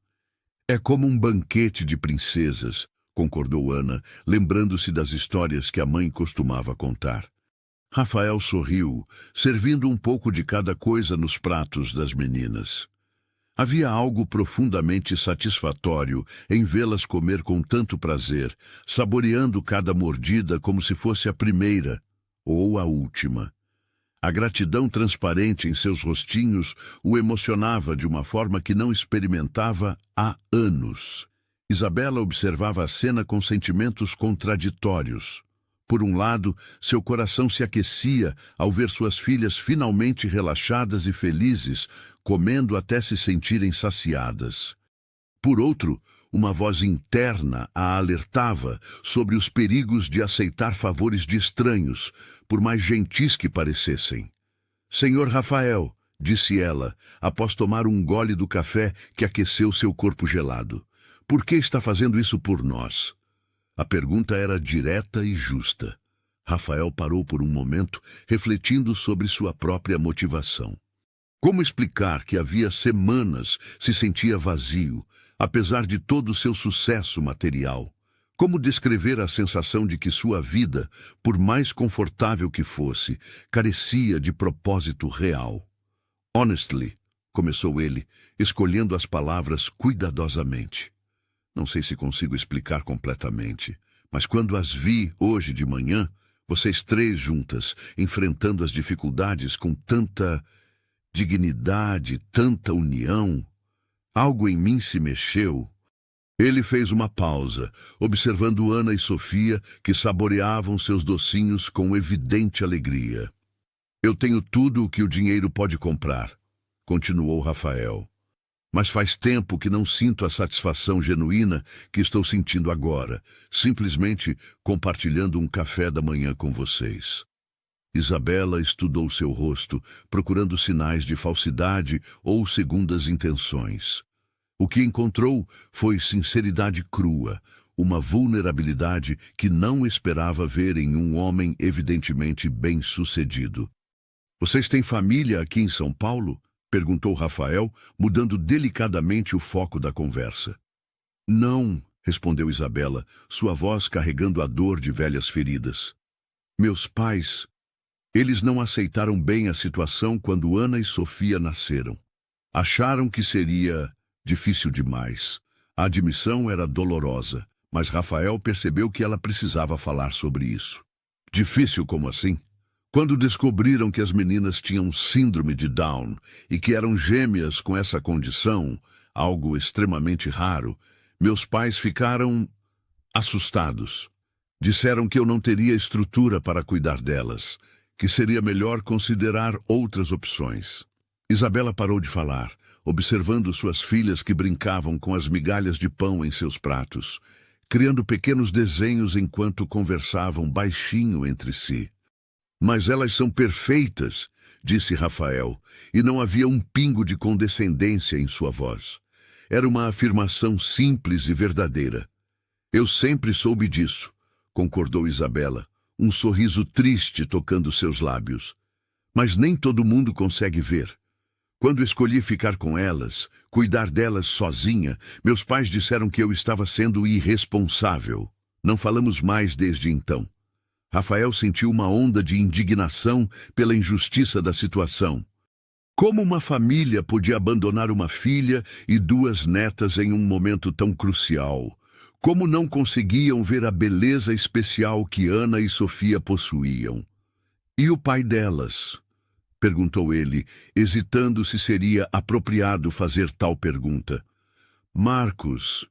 É como um banquete de princesas, concordou Ana, lembrando-se das histórias que a mãe costumava contar. Rafael sorriu, servindo um pouco de cada coisa nos pratos das meninas. Havia algo profundamente satisfatório em vê-las comer com tanto prazer, saboreando cada mordida como se fosse a primeira ou a última. A gratidão transparente em seus rostinhos o emocionava de uma forma que não experimentava há anos. Isabela observava a cena com sentimentos contraditórios. Por um lado, seu coração se aquecia ao ver suas filhas finalmente relaxadas e felizes, comendo até se sentirem saciadas. Por outro, uma voz interna a alertava sobre os perigos de aceitar favores de estranhos, por mais gentis que parecessem. Senhor Rafael, disse ela, após tomar um gole do café que aqueceu seu corpo gelado. Por que está fazendo isso por nós? A pergunta era direta e justa. Rafael parou por um momento, refletindo sobre sua própria motivação. Como explicar que havia semanas se sentia vazio, apesar de todo o seu sucesso material? Como descrever a sensação de que sua vida, por mais confortável que fosse, carecia de propósito real? Honestly, começou ele, escolhendo as palavras cuidadosamente. Não sei se consigo explicar completamente, mas quando as vi hoje de manhã, vocês três juntas, enfrentando as dificuldades com tanta dignidade, tanta união, algo em mim se mexeu. Ele fez uma pausa, observando Ana e Sofia, que saboreavam seus docinhos com evidente alegria. Eu tenho tudo o que o dinheiro pode comprar, continuou Rafael. Mas faz tempo que não sinto a satisfação genuína que estou sentindo agora, simplesmente compartilhando um café da manhã com vocês. Isabela estudou seu rosto, procurando sinais de falsidade ou segundas intenções. O que encontrou foi sinceridade crua, uma vulnerabilidade que não esperava ver em um homem evidentemente bem-sucedido. Vocês têm família aqui em São Paulo? Perguntou Rafael, mudando delicadamente o foco da conversa. Não, respondeu Isabela, sua voz carregando a dor de velhas feridas. Meus pais, eles não aceitaram bem a situação quando Ana e Sofia nasceram. Acharam que seria difícil demais. A admissão era dolorosa, mas Rafael percebeu que ela precisava falar sobre isso. Difícil como assim? Quando descobriram que as meninas tinham síndrome de Down e que eram gêmeas com essa condição, algo extremamente raro, meus pais ficaram assustados. Disseram que eu não teria estrutura para cuidar delas, que seria melhor considerar outras opções. Isabela parou de falar, observando suas filhas que brincavam com as migalhas de pão em seus pratos, criando pequenos desenhos enquanto conversavam baixinho entre si. Mas elas são perfeitas, disse Rafael, e não havia um pingo de condescendência em sua voz. Era uma afirmação simples e verdadeira. Eu sempre soube disso, concordou Isabela, um sorriso triste tocando seus lábios. Mas nem todo mundo consegue ver. Quando escolhi ficar com elas, cuidar delas sozinha, meus pais disseram que eu estava sendo irresponsável. Não falamos mais desde então. Rafael sentiu uma onda de indignação pela injustiça da situação. Como uma família podia abandonar uma filha e duas netas em um momento tão crucial? Como não conseguiam ver a beleza especial que Ana e Sofia possuíam? E o pai delas? Perguntou ele, hesitando se seria apropriado fazer tal pergunta. Marcos.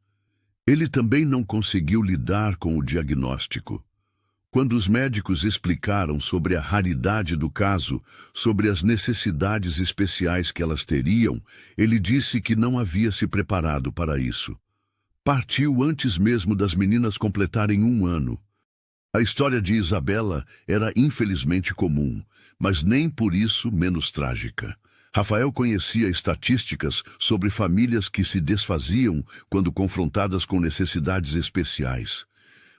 Ele também não conseguiu lidar com o diagnóstico. Quando os médicos explicaram sobre a raridade do caso, sobre as necessidades especiais que elas teriam, ele disse que não havia se preparado para isso. Partiu antes mesmo das meninas completarem 1 ano. A história de Isabela era infelizmente comum, mas nem por isso menos trágica. Rafael conhecia estatísticas sobre famílias que se desfaziam quando confrontadas com necessidades especiais.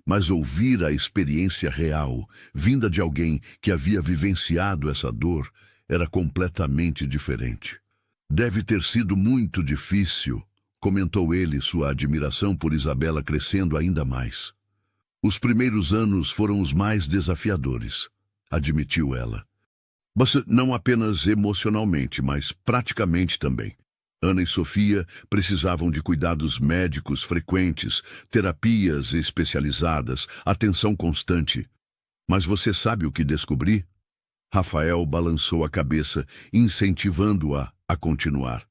Mas ouvir a experiência real, vinda de alguém que havia vivenciado essa dor, era completamente diferente. Deve ter sido muito difícil, comentou ele, sua admiração por Isabela crescendo ainda mais. Os primeiros anos foram os mais desafiadores, admitiu ela. Mas não apenas emocionalmente, mas praticamente também. Ana e Sofia precisavam de cuidados médicos frequentes, terapias especializadas, atenção constante. Mas você sabe o que descobri? Rafael balançou a cabeça, incentivando-a a continuar.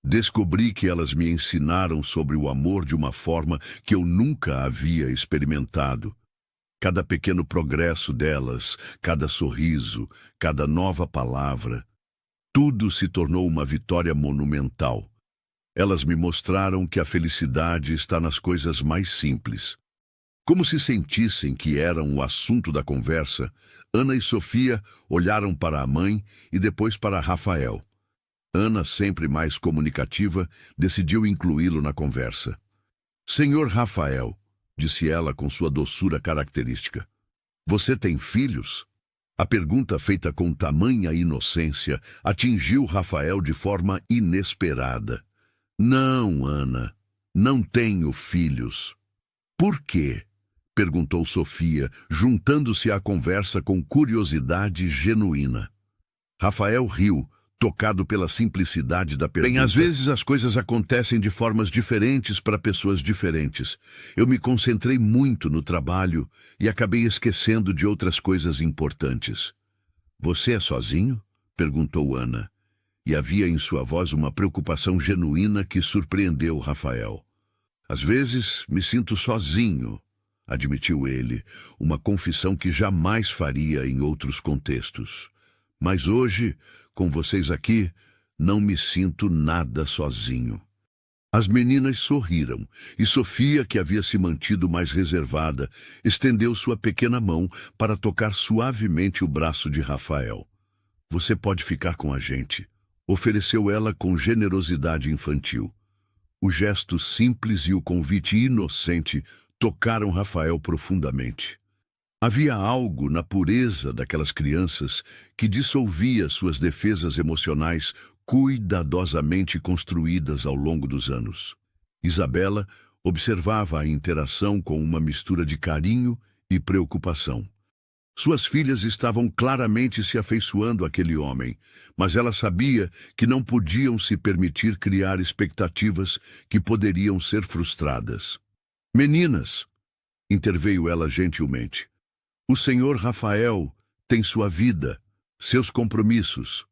Descobri que elas me ensinaram sobre o amor de uma forma que eu nunca havia experimentado. Cada pequeno progresso delas, cada sorriso, cada nova palavra, tudo se tornou uma vitória monumental. Elas me mostraram que a felicidade está nas coisas mais simples. Como se sentissem que eram o assunto da conversa, Ana e Sofia olharam para a mãe e depois para Rafael. Ana, sempre mais comunicativa, decidiu incluí-lo na conversa. Senhor Rafael, disse ela com sua doçura característica, você tem filhos? A pergunta, feita com tamanha inocência, atingiu Rafael de forma inesperada. Não, Ana, não tenho filhos. Por quê? Perguntou Sofia, juntando-se à conversa com curiosidade genuína. Rafael riu, tocado pela simplicidade da pergunta. Bem, às vezes as coisas acontecem de formas diferentes para pessoas diferentes. Eu me concentrei muito no trabalho e acabei esquecendo de outras coisas importantes. Você é sozinho? Perguntou Ana. E havia em sua voz uma preocupação genuína que surpreendeu Rafael. Às vezes me sinto sozinho, admitiu ele, uma confissão que jamais faria em outros contextos. Mas hoje, com vocês aqui, não me sinto nada sozinho. As meninas sorriram, e Sofia, que havia se mantido mais reservada, estendeu sua pequena mão para tocar suavemente o braço de Rafael. Você pode ficar com a gente, ofereceu ela com generosidade infantil. O gesto simples e o convite inocente tocaram Rafael profundamente. Havia algo na pureza daquelas crianças que dissolvia suas defesas emocionais cuidadosamente construídas ao longo dos anos. Isabela observava a interação com uma mistura de carinho e preocupação. Suas filhas estavam claramente se afeiçoando àquele homem, mas ela sabia que não podiam se permitir criar expectativas que poderiam ser frustradas. Meninas, interveio ela gentilmente. O senhor Rafael tem sua vida, seus compromissos.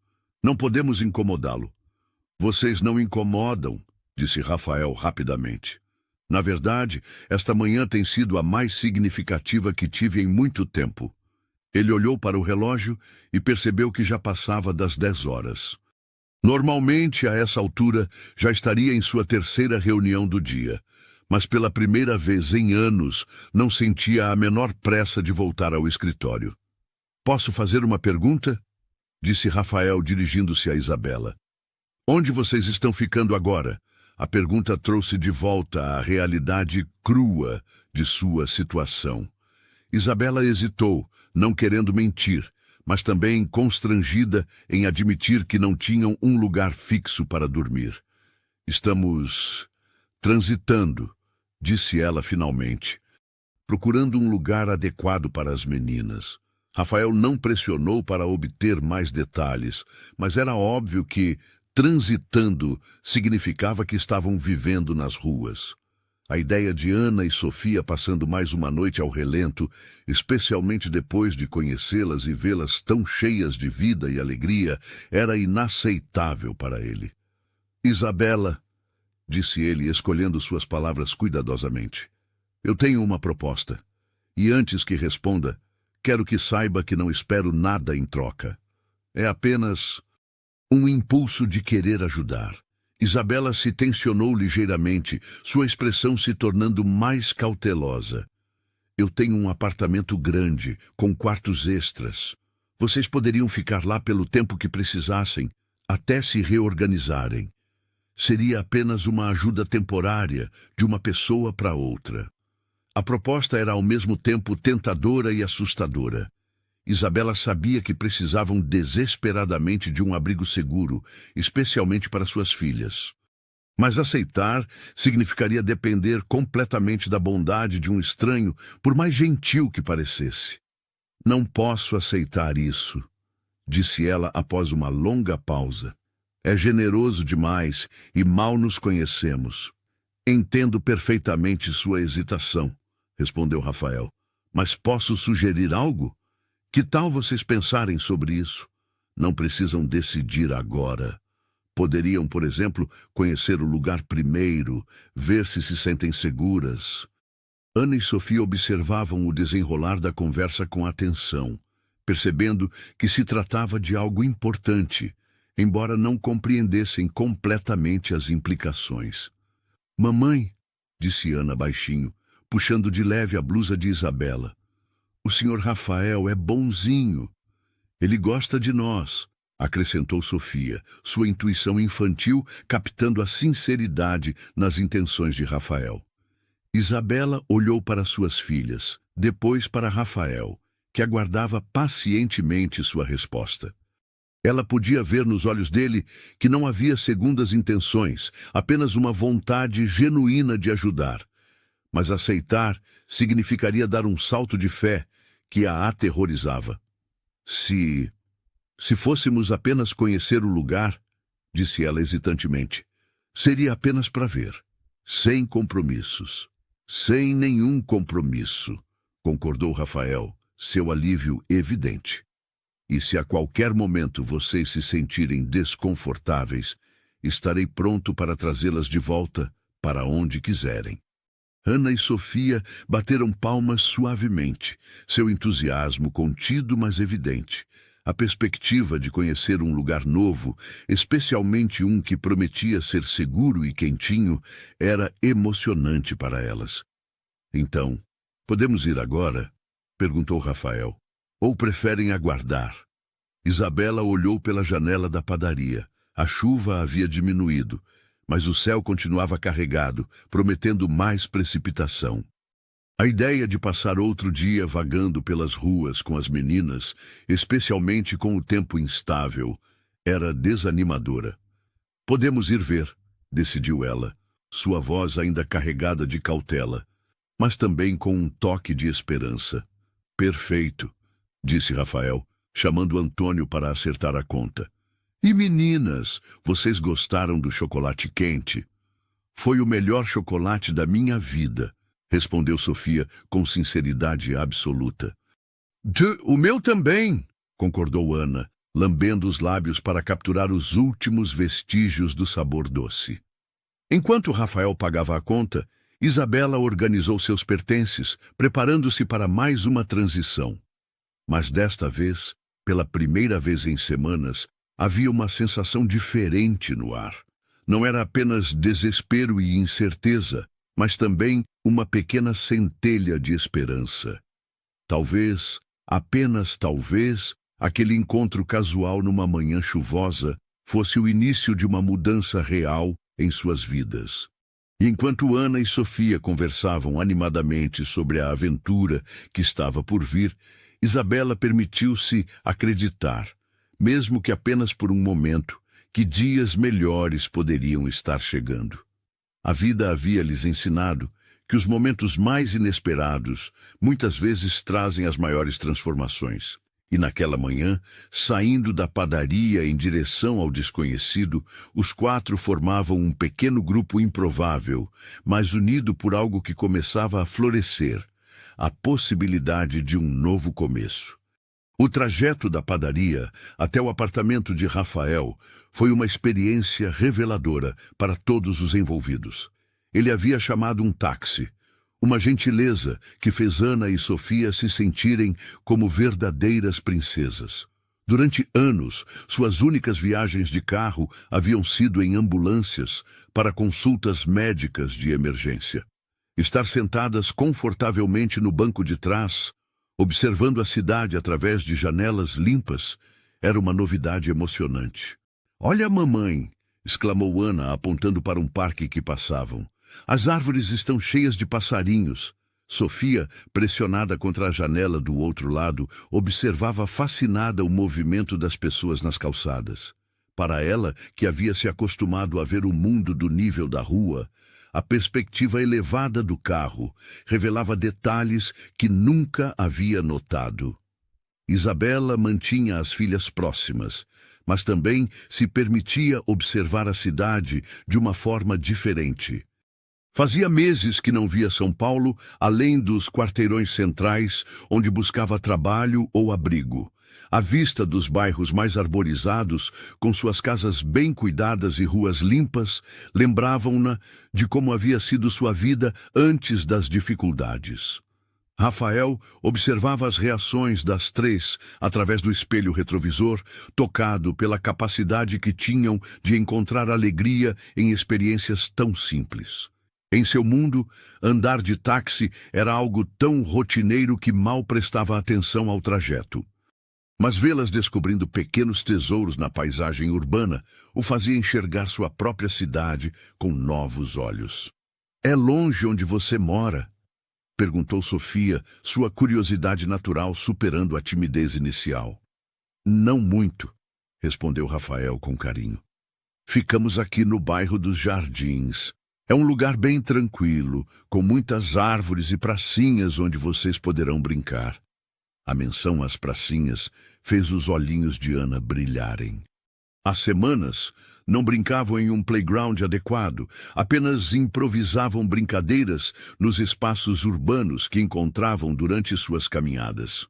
Não podemos incomodá-lo. Vocês não incomodam, disse Rafael rapidamente. Na verdade, esta manhã tem sido a mais significativa que tive em muito tempo. Ele olhou para o relógio e percebeu que já passava das 10 horas. Normalmente, a essa altura, já estaria em sua terceira reunião do dia. Mas pela primeira vez em anos, não sentia a menor pressa de voltar ao escritório. Posso fazer uma pergunta? disse Rafael dirigindo-se a Isabela. Onde vocês estão ficando agora? A pergunta trouxe de volta a realidade crua de sua situação. Isabela hesitou, não querendo mentir, mas também constrangida em admitir que não tinham um lugar fixo para dormir. Estamos transitando, disse ela finalmente, procurando um lugar adequado para as meninas. Rafael não pressionou para obter mais detalhes, mas era óbvio que transitando significava que estavam vivendo nas ruas. A ideia de Ana e Sofia passando mais uma noite ao relento, especialmente depois de conhecê-las e vê-las tão cheias de vida e alegria, era inaceitável para ele. Isabela, disse ele, escolhendo suas palavras cuidadosamente, eu tenho uma proposta. E antes que responda, quero que saiba que não espero nada em troca. É apenas um impulso de querer ajudar. Isabela se tensionou ligeiramente, sua expressão se tornando mais cautelosa. Eu tenho um apartamento grande, com quartos extras. Vocês poderiam ficar lá pelo tempo que precisassem, até se reorganizarem. Seria apenas uma ajuda temporária, de uma pessoa para outra. A proposta era ao mesmo tempo tentadora e assustadora. Isabela sabia que precisavam desesperadamente de um abrigo seguro, especialmente para suas filhas. Mas aceitar significaria depender completamente da bondade de um estranho, por mais gentil que parecesse. Não posso aceitar isso, disse ela após uma longa pausa. É generoso demais e mal nos conhecemos. Entendo perfeitamente sua hesitação, respondeu Rafael. Mas posso sugerir algo? Que tal vocês pensarem sobre isso? Não precisam decidir agora. Poderiam, por exemplo, conhecer o lugar primeiro, ver se sentem seguras. Ana e Sofia observavam o desenrolar da conversa com atenção, percebendo que se tratava de algo importante, embora não compreendessem completamente as implicações. Mamãe, disse Ana baixinho, puxando de leve a blusa de Isabela. O senhor Rafael é bonzinho. Ele gosta de nós, acrescentou Sofia, sua intuição infantil captando a sinceridade nas intenções de Rafael. Isabela olhou para suas filhas, depois para Rafael, que aguardava pacientemente sua resposta. Ela podia ver nos olhos dele que não havia segundas intenções, apenas uma vontade genuína de ajudar. Mas aceitar significaria dar um salto de fé que a aterrorizava. Se fôssemos apenas conhecer o lugar, disse ela hesitantemente, seria apenas para ver, sem compromissos. Sem nenhum compromisso, concordou Rafael, seu alívio evidente. E se a qualquer momento vocês se sentirem desconfortáveis, estarei pronto para trazê-las de volta para onde quiserem. Ana e Sofia bateram palmas suavemente, seu entusiasmo contido mas evidente. A perspectiva de conhecer um lugar novo, especialmente um que prometia ser seguro e quentinho, era emocionante para elas. Então, podemos ir agora? Perguntou Rafael. Ou preferem aguardar? Isabela olhou pela janela da padaria. A chuva havia diminuído, mas o céu continuava carregado, prometendo mais precipitação. A ideia de passar outro dia vagando pelas ruas com as meninas, especialmente com o tempo instável, era desanimadora. Podemos ir ver, decidiu ela, sua voz ainda carregada de cautela, mas também com um toque de esperança. Perfeito, disse Rafael, chamando Antônio para acertar a conta. E meninas, vocês gostaram do chocolate quente? Foi o melhor chocolate da minha vida, respondeu Sofia com sinceridade absoluta. O meu também, concordou Ana, lambendo os lábios para capturar os últimos vestígios do sabor doce. Enquanto Rafael pagava a conta, Isabela organizou seus pertences, preparando-se para mais uma transição. Mas desta vez, pela primeira vez em semanas, havia uma sensação diferente no ar. Não era apenas desespero e incerteza, mas também uma pequena centelha de esperança. Talvez, apenas talvez, aquele encontro casual numa manhã chuvosa fosse o início de uma mudança real em suas vidas. E enquanto Ana e Sofia conversavam animadamente sobre a aventura que estava por vir, Isabela permitiu-se acreditar, mesmo que apenas por um momento, que dias melhores poderiam estar chegando. A vida havia lhes ensinado que os momentos mais inesperados muitas vezes trazem as maiores transformações. E naquela manhã, saindo da padaria em direção ao desconhecido, os quatro formavam um pequeno grupo improvável, mas unido por algo que começava a florescer, a possibilidade de um novo começo. O trajeto da padaria até o apartamento de Rafael foi uma experiência reveladora para todos os envolvidos. Ele havia chamado um táxi, uma gentileza que fez Ana e Sofia se sentirem como verdadeiras princesas. Durante anos, suas únicas viagens de carro haviam sido em ambulâncias para consultas médicas de emergência. Estar sentadas confortavelmente no banco de trás, observando a cidade através de janelas limpas, era uma novidade emocionante. "Olha a mamãe!" exclamou Ana, apontando para um parque que passavam. "As árvores estão cheias de passarinhos." Sofia, pressionada contra a janela do outro lado, observava fascinada o movimento das pessoas nas calçadas. Para ela, que havia se acostumado a ver o mundo do nível da rua, a perspectiva elevada do carro revelava detalhes que nunca havia notado. Isabela mantinha as filhas próximas, mas também se permitia observar a cidade de uma forma diferente. Fazia meses que não via São Paulo, além dos quarteirões centrais, onde buscava trabalho ou abrigo. A vista dos bairros mais arborizados, com suas casas bem cuidadas e ruas limpas, lembravam-na de como havia sido sua vida antes das dificuldades. Rafael observava as reações das três através do espelho retrovisor, tocado pela capacidade que tinham de encontrar alegria em experiências tão simples. Em seu mundo, andar de táxi era algo tão rotineiro que mal prestava atenção ao trajeto. Mas vê-las descobrindo pequenos tesouros na paisagem urbana o fazia enxergar sua própria cidade com novos olhos. "É longe onde você mora?" perguntou Sofia, sua curiosidade natural superando a timidez inicial. "Não muito", respondeu Rafael com carinho. "Ficamos aqui no bairro dos Jardins. É um lugar bem tranquilo, com muitas árvores e pracinhas onde vocês poderão brincar." A menção às pracinhas fez os olhinhos de Ana brilharem. Há semanas, não brincavam em um playground adequado, apenas improvisavam brincadeiras nos espaços urbanos que encontravam durante suas caminhadas.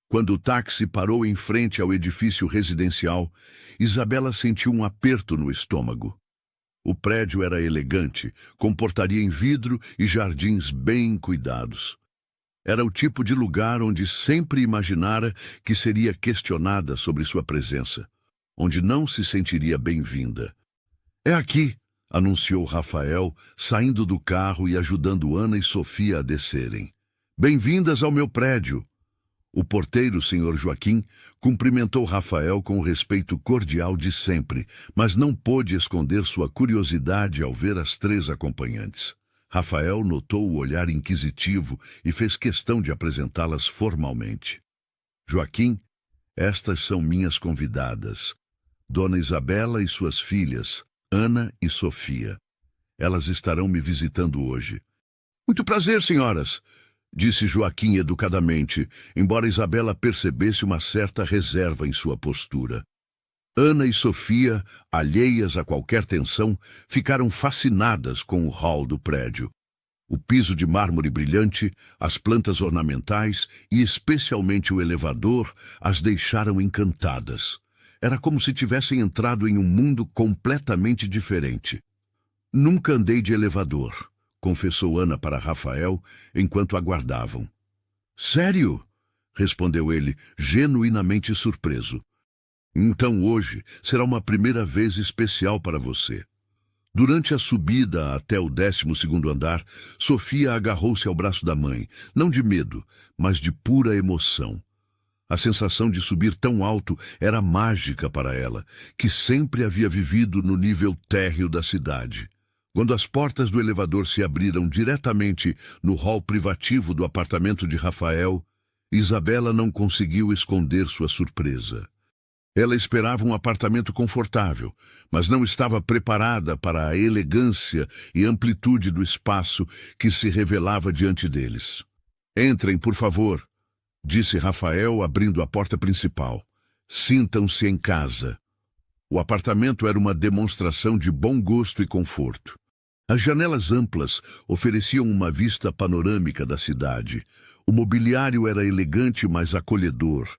Quando o táxi parou em frente ao edifício residencial, Isabela sentiu um aperto no estômago. O prédio era elegante, com portaria em vidro e jardins bem cuidados. Era o tipo de lugar onde sempre imaginara que seria questionada sobre sua presença, onde não se sentiria bem-vinda. "É aqui", anunciou Rafael, saindo do carro e ajudando Ana e Sofia a descerem. "Bem-vindas ao meu prédio." O porteiro, Sr. Joaquim, cumprimentou Rafael com o respeito cordial de sempre, mas não pôde esconder sua curiosidade ao ver as três acompanhantes. Rafael notou o olhar inquisitivo e fez questão de apresentá-las formalmente. "Joaquim, estas são minhas convidadas, Dona Isabela e suas filhas, Ana e Sofia. Elas estarão me visitando hoje." "Muito prazer, senhoras", disse Joaquim educadamente, embora Isabela percebesse uma certa reserva em sua postura. Ana e Sofia, alheias a qualquer tensão, ficaram fascinadas com o hall do prédio. O piso de mármore brilhante, as plantas ornamentais e especialmente o elevador as deixaram encantadas. Era como se tivessem entrado em um mundo completamente diferente. "Nunca andei de elevador", confessou Ana para Rafael enquanto aguardavam. "Sério?", respondeu ele, genuinamente surpreso. "Então hoje será uma primeira vez especial para você." Durante a subida até o 12º andar, Sofia agarrou-se ao braço da mãe, não de medo, mas de pura emoção. A sensação de subir tão alto era mágica para ela, que sempre havia vivido no nível térreo da cidade. Quando as portas do elevador se abriram diretamente no hall privativo do apartamento de Rafael, Isabela não conseguiu esconder sua surpresa. Ela esperava um apartamento confortável, mas não estava preparada para a elegância e amplitude do espaço que se revelava diante deles. "Entrem, por favor", disse Rafael, abrindo a porta principal. "Sintam-se em casa." O apartamento era uma demonstração de bom gosto e conforto. As janelas amplas ofereciam uma vista panorâmica da cidade. O mobiliário era elegante, mas acolhedor,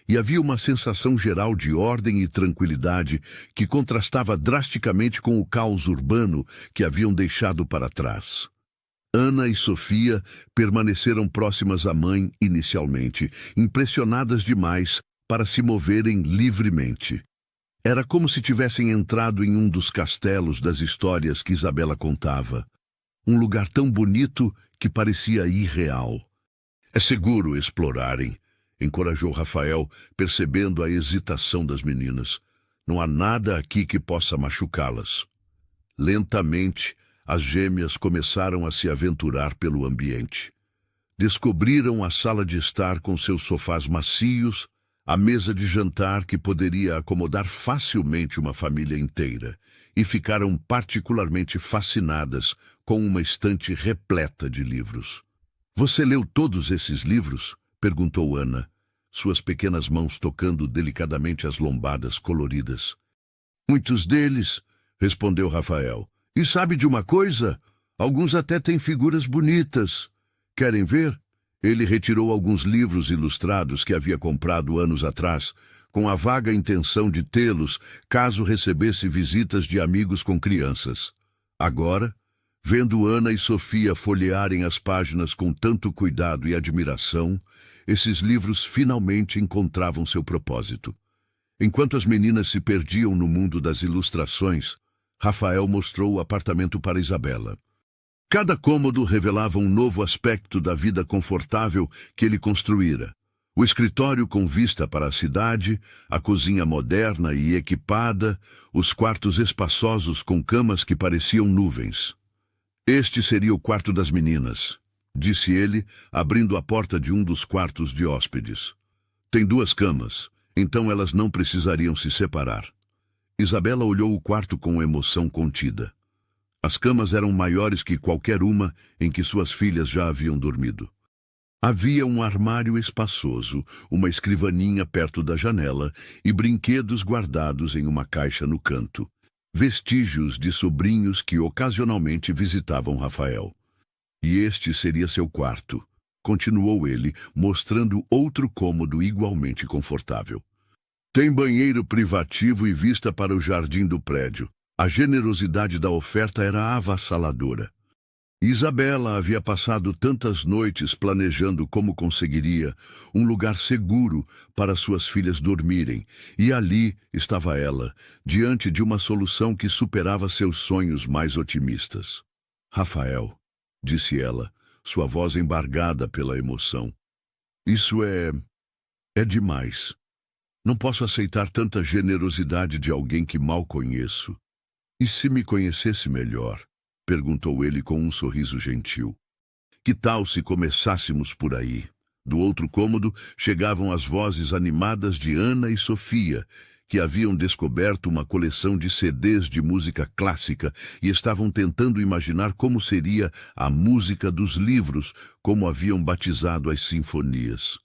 e havia uma sensação geral de ordem e tranquilidade que contrastava drasticamente com o caos urbano que haviam deixado para trás. Ana e Sofia permaneceram próximas à mãe inicialmente, impressionadas demais para se moverem livremente. Era como se tivessem entrado em um dos castelos das histórias que Isabela contava. Um lugar tão bonito que parecia irreal. "É seguro explorarem", encorajou Rafael, percebendo a hesitação das meninas. "Não há nada aqui que possa machucá-las." Lentamente, as gêmeas começaram a se aventurar pelo ambiente. Descobriram a sala de estar com seus sofás macios, a mesa de jantar que poderia acomodar facilmente uma família inteira, e ficaram particularmente fascinadas com uma estante repleta de livros. "Você leu todos esses livros?" perguntou Ana, suas pequenas mãos tocando delicadamente as lombadas coloridas. "Muitos deles", respondeu Rafael. "E sabe de uma coisa? Alguns até têm figuras bonitas. Querem ver?" Ele retirou alguns livros ilustrados que havia comprado anos atrás, com a vaga intenção de tê-los caso recebesse visitas de amigos com crianças. Agora, vendo Ana e Sofia folhearem as páginas com tanto cuidado e admiração, esses livros finalmente encontravam seu propósito. Enquanto as meninas se perdiam no mundo das ilustrações, Rafael mostrou o apartamento para Isabela. Cada cômodo revelava um novo aspecto da vida confortável que ele construíra. O escritório com vista para a cidade, a cozinha moderna e equipada, os quartos espaçosos com camas que pareciam nuvens. "Este seria o quarto das meninas", disse ele, abrindo a porta de um dos quartos de hóspedes. "Tem 2 camas, então elas não precisariam se separar." Isabela olhou o quarto com emoção contida. As camas eram maiores que qualquer uma em que suas filhas já haviam dormido. Havia um armário espaçoso, uma escrivaninha perto da janela e brinquedos guardados em uma caixa no canto, vestígios de sobrinhos que ocasionalmente visitavam Rafael. "E este seria seu quarto", continuou ele, mostrando outro cômodo igualmente confortável. "Tem banheiro privativo e vista para o jardim do prédio." A generosidade da oferta era avassaladora. Isabela havia passado tantas noites planejando como conseguiria um lugar seguro para suas filhas dormirem, e ali estava ela, diante de uma solução que superava seus sonhos mais otimistas. "Rafael", disse ela, sua voz embargada pela emoção, "isso é demais. Não posso aceitar tanta generosidade de alguém que mal conheço." "E se me conhecesse melhor?", perguntou ele com um sorriso gentil. "Que tal se começássemos por aí?" Do outro cômodo chegavam as vozes animadas de Ana e Sofia, que haviam descoberto uma coleção de CDs de música clássica e estavam tentando imaginar como seria a música dos livros, como haviam batizado as sinfonias.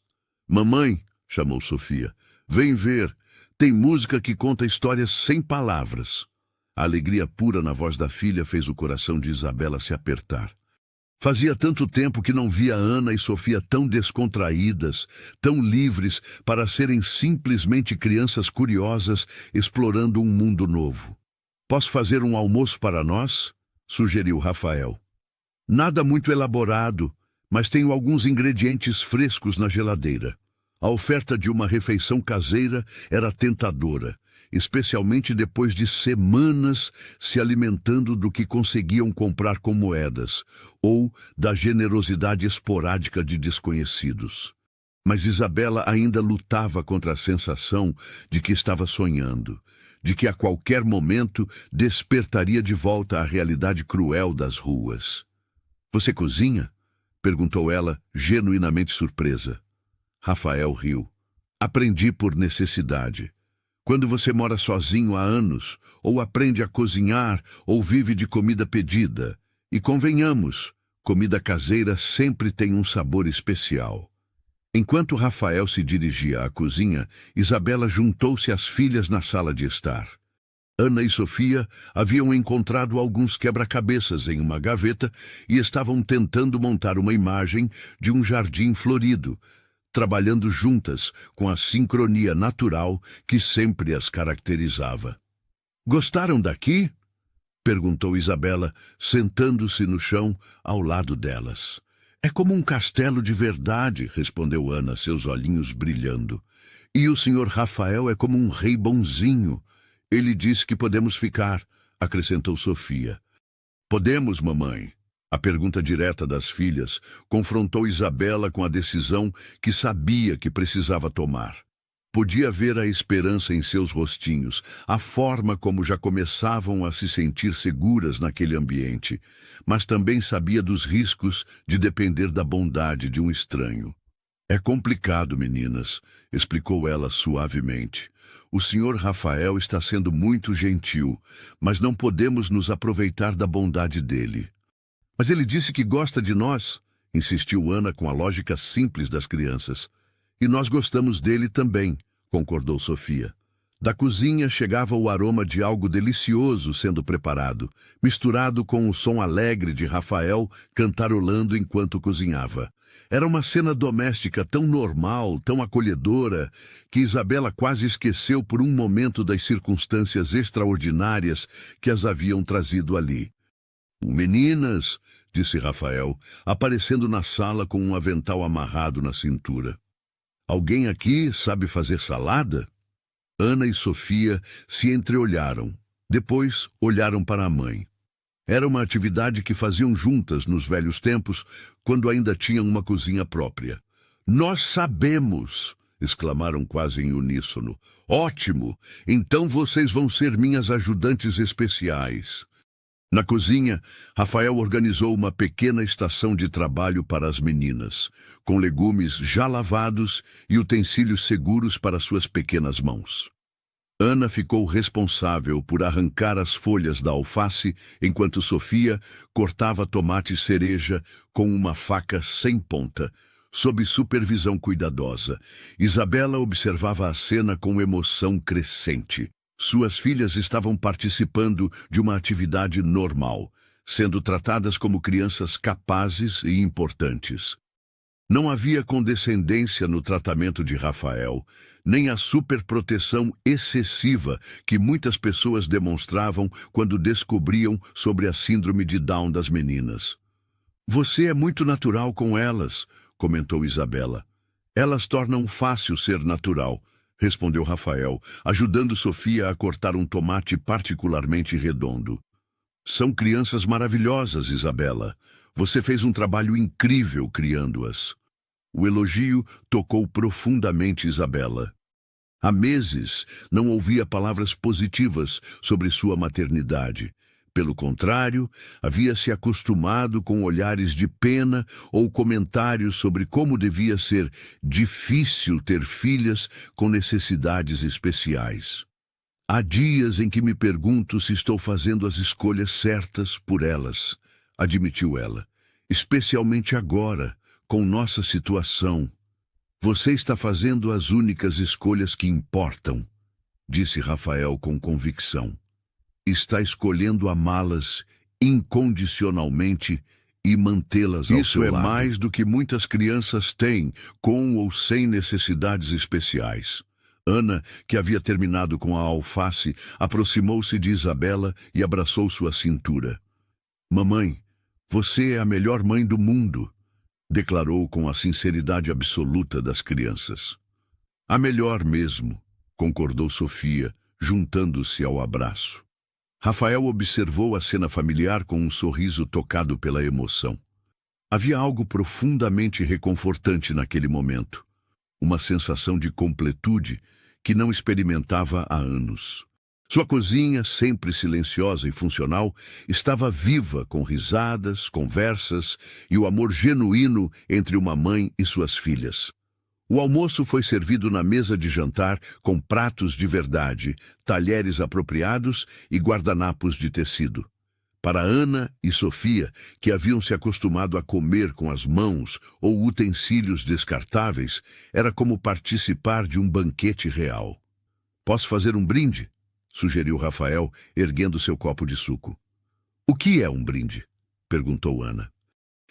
"Mamãe", chamou Sofia, "vem ver. Tem música que conta histórias sem palavras." A alegria pura na voz da filha fez o coração de Isabela se apertar. Fazia tanto tempo que não via Ana e Sofia tão descontraídas, tão livres para serem simplesmente crianças curiosas explorando um mundo novo. "Posso fazer um almoço para nós?", sugeriu Rafael. "Nada muito elaborado, mas tenho alguns ingredientes frescos na geladeira." A oferta de uma refeição caseira era tentadora, especialmente depois de semanas se alimentando do que conseguiam comprar com moedas, ou da generosidade esporádica de desconhecidos. Mas Isabela ainda lutava contra a sensação de que estava sonhando, de que a qualquer momento despertaria de volta à realidade cruel das ruas. "Você cozinha?" perguntou ela, genuinamente surpresa. Rafael riu. "Aprendi por necessidade. Quando você mora sozinho há anos, ou aprende a cozinhar, ou vive de comida pedida. E convenhamos, comida caseira sempre tem um sabor especial." Enquanto Rafael se dirigia à cozinha, Isabela juntou-se às filhas na sala de estar. Ana e Sofia haviam encontrado alguns quebra-cabeças em uma gaveta e estavam tentando montar uma imagem de um jardim florido, trabalhando juntas com a sincronia natural que sempre as caracterizava. "Gostaram daqui?" perguntou Isabela, sentando-se no chão ao lado delas. "É como um castelo de verdade", respondeu Ana, seus olhinhos brilhando. "E o senhor Rafael é como um rei bonzinho. Ele disse que podemos ficar", acrescentou Sofia. "Podemos, mamãe?" A pergunta direta das filhas confrontou Isabela com a decisão que sabia que precisava tomar. Podia ver a esperança em seus rostinhos, a forma como já começavam a se sentir seguras naquele ambiente, mas também sabia dos riscos de depender da bondade de um estranho. "É complicado, meninas", explicou ela suavemente. "O senhor Rafael está sendo muito gentil, mas não podemos nos aproveitar da bondade dele." "Mas ele disse que gosta de nós", insistiu Ana com a lógica simples das crianças. "E nós gostamos dele também", concordou Sofia. Da cozinha chegava o aroma de algo delicioso sendo preparado, misturado com o som alegre de Rafael cantarolando enquanto cozinhava. Era uma cena doméstica tão normal, tão acolhedora, que Isabela quase esqueceu por um momento das circunstâncias extraordinárias que as haviam trazido ali. "Meninas", disse Rafael, aparecendo na sala com um avental amarrado na cintura. "Alguém aqui sabe fazer salada?" Ana e Sofia se entreolharam. Depois olharam para a mãe. Era uma atividade que faziam juntas nos velhos tempos, quando ainda tinham uma cozinha própria. "Nós sabemos!" exclamaram quase em uníssono. "Ótimo! Então vocês vão ser minhas ajudantes especiais." Na cozinha, Rafael organizou uma pequena estação de trabalho para as meninas, com legumes já lavados e utensílios seguros para suas pequenas mãos. Ana ficou responsável por arrancar as folhas da alface, enquanto Sofia cortava tomate cereja com uma faca sem ponta, sob supervisão cuidadosa. Isabela observava a cena com emoção crescente. Suas filhas estavam participando de uma atividade normal, sendo tratadas como crianças capazes e importantes. Não havia condescendência no tratamento de Rafael, nem a superproteção excessiva que muitas pessoas demonstravam quando descobriam sobre a síndrome de Down das meninas. "Você é muito natural com elas", comentou Isabela. "Elas tornam fácil ser natural", respondeu Rafael, ajudando Sofia a cortar um tomate particularmente redondo. "São crianças maravilhosas, Isabela. Você fez um trabalho incrível criando-as." O elogio tocou profundamente Isabela. Há meses não ouvia palavras positivas sobre sua maternidade. Pelo contrário, havia se acostumado com olhares de pena ou comentários sobre como devia ser difícil ter filhas com necessidades especiais. "Há dias em que me pergunto se estou fazendo as escolhas certas por elas", admitiu ela. "Especialmente agora, com nossa situação." "Você está fazendo as únicas escolhas que importam", disse Rafael com convicção. "Está escolhendo amá-las incondicionalmente e mantê-las ao seu lado. Isso é mais do que muitas crianças têm, com ou sem necessidades especiais." Ana, que havia terminado com a alface, aproximou-se de Isabela e abraçou sua cintura. "Mamãe, você é a melhor mãe do mundo", declarou com a sinceridade absoluta das crianças. "A melhor mesmo", concordou Sofia, juntando-se ao abraço. Rafael observou a cena familiar com um sorriso tocado pela emoção. Havia algo profundamente reconfortante naquele momento. uma sensação de completude que não experimentava há anos. Sua cozinha, sempre silenciosa e funcional, estava viva com risadas, conversas e o amor genuíno entre uma mãe e suas filhas. O almoço foi servido na mesa de jantar com pratos de verdade, talheres apropriados e guardanapos de tecido. Para Ana e Sofia, que haviam se acostumado a comer com as mãos ou utensílios descartáveis, era como participar de um banquete real. "Posso fazer um brinde?" sugeriu Rafael, erguendo seu copo de suco. "O que é um brinde?" perguntou Ana.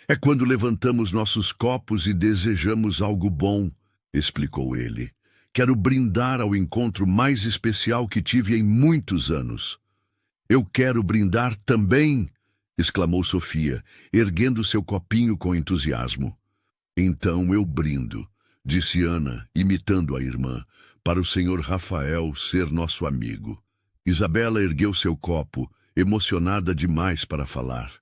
"É quando levantamos nossos copos e desejamos algo bom", explicou ele. "Quero brindar ao encontro mais especial que tive em muitos anos." "Eu quero brindar também!" exclamou Sofia, erguendo seu copinho com entusiasmo. "Então eu brindo", disse Ana, imitando a irmã, "para o senhor Rafael ser nosso amigo." Isabela ergueu seu copo, emocionada demais para falar.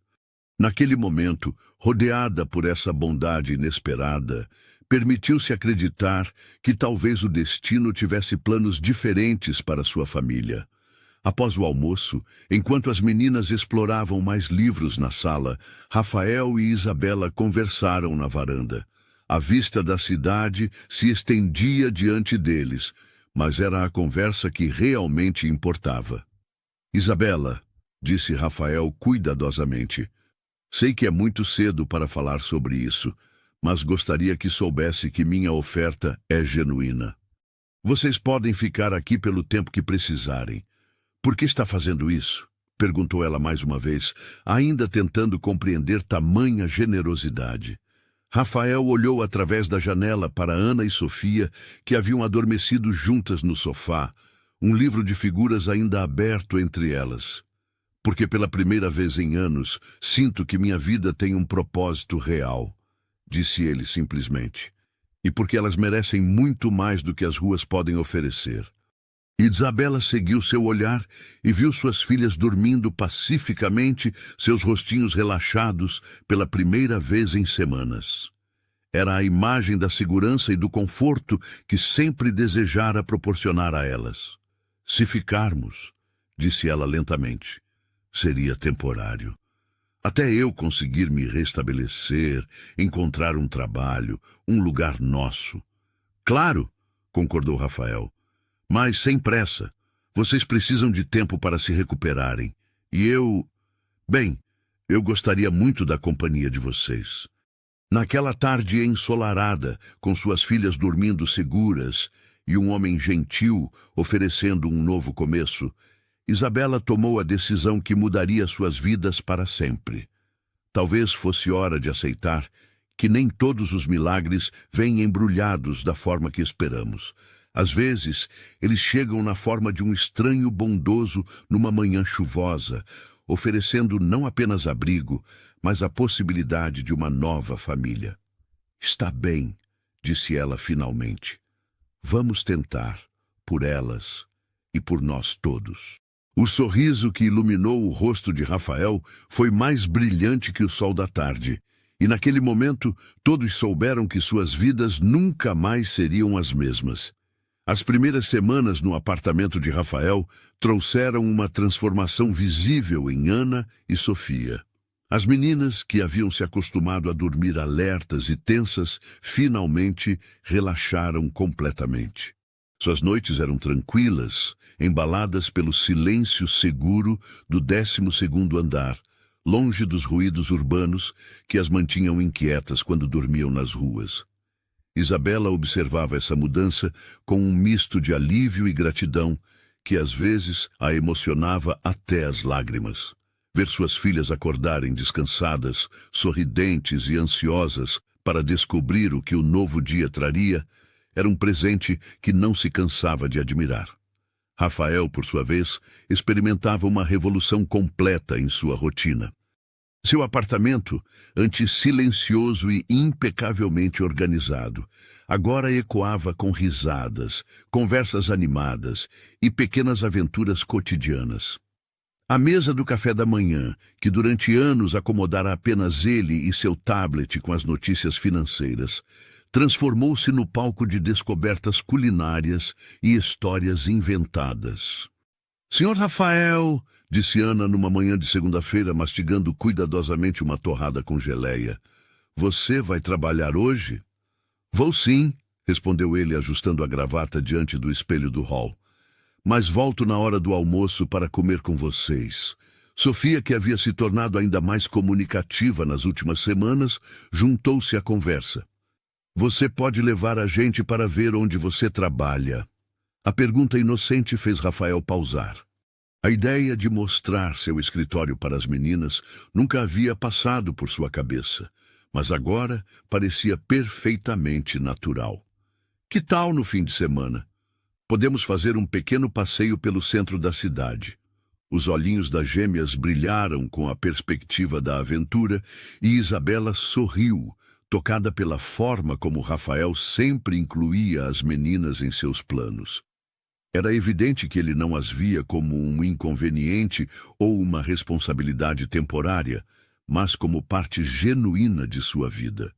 Naquele momento, rodeada por essa bondade inesperada, permitiu-se acreditar que talvez o destino tivesse planos diferentes para sua família. Após o almoço, enquanto as meninas exploravam mais livros na sala, Rafael e Isabela conversaram na varanda. A vista da cidade se estendia diante deles, mas era a conversa que realmente importava. "Isabela", disse Rafael cuidadosamente, "sei que é muito cedo para falar sobre isso, mas gostaria que soubesse que minha oferta é genuína. Vocês podem ficar aqui pelo tempo que precisarem." "Por que está fazendo isso?" perguntou ela mais uma vez, ainda tentando compreender tamanha generosidade. Rafael olhou através da janela para Ana e Sofia, que haviam adormecido juntas no sofá, um livro de figuras ainda aberto entre elas. "Porque pela primeira vez em anos, sinto que minha vida tem um propósito real", disse ele simplesmente. "E porque elas merecem muito mais do que as ruas podem oferecer." Isabela seguiu seu olhar e viu suas filhas dormindo pacificamente, seus rostinhos relaxados pela primeira vez em semanas. Era a imagem da segurança e do conforto que sempre desejara proporcionar a elas. "Se ficarmos", disse ela lentamente, "seria temporário. Até eu conseguir me restabelecer, encontrar um trabalho, um lugar nosso." "Claro", concordou Rafael. "Mas sem pressa. Vocês precisam de tempo para se recuperarem. E eu gostaria muito da companhia de vocês." Naquela tarde ensolarada, com suas filhas dormindo seguras e um homem gentil oferecendo um novo começo, Isabela tomou a decisão que mudaria suas vidas para sempre. Talvez fosse hora de aceitar que nem todos os milagres vêm embrulhados da forma que esperamos. Às vezes, eles chegam na forma de um estranho bondoso numa manhã chuvosa, oferecendo não apenas abrigo, mas a possibilidade de uma nova família. "Está bem", disse ela finalmente. "Vamos tentar, por elas e por nós todos." O sorriso que iluminou o rosto de Rafael foi mais brilhante que o sol da tarde, e naquele momento todos souberam que suas vidas nunca mais seriam as mesmas. As primeiras semanas no apartamento de Rafael trouxeram uma transformação visível em Ana e Sofia. As meninas, que haviam se acostumado a dormir alertas e tensas, finalmente relaxaram completamente. Suas noites eram tranquilas, embaladas pelo silêncio seguro do 12º andar, longe dos ruídos urbanos que as mantinham inquietas quando dormiam nas ruas. Isabela observava essa mudança com um misto de alívio e gratidão que às vezes a emocionava até as lágrimas. Ver suas filhas acordarem descansadas, sorridentes e ansiosas para descobrir o que o novo dia traria era um presente que não se cansava de admirar. Rafael, por sua vez, experimentava uma revolução completa em sua rotina. Seu apartamento, antes silencioso e impecavelmente organizado, agora ecoava com risadas, conversas animadas e pequenas aventuras cotidianas. A mesa do café da manhã, que durante anos acomodara apenas ele e seu tablet com as notícias financeiras, transformou-se no palco de descobertas culinárias e histórias inventadas. Senhor Rafael, disse Ana numa manhã de segunda-feira, mastigando cuidadosamente uma torrada com geleia. Você vai trabalhar hoje? Vou sim, respondeu ele, ajustando a gravata diante do espelho do hall. Mas volto na hora do almoço para comer com vocês. Sofia, que havia se tornado ainda mais comunicativa nas últimas semanas, juntou-se à conversa. Você pode levar a gente para ver onde você trabalha. A pergunta inocente fez Rafael pausar. A ideia de mostrar seu escritório para as meninas nunca havia passado por sua cabeça, mas agora parecia perfeitamente natural. Que tal no fim de semana? Podemos fazer um pequeno passeio pelo centro da cidade. Os olhinhos das gêmeas brilharam com a perspectiva da aventura e Isabela sorriu, tocada pela forma como Rafael sempre incluía as meninas em seus planos. Era evidente que ele não as via como um inconveniente ou uma responsabilidade temporária, mas como parte genuína de sua vida.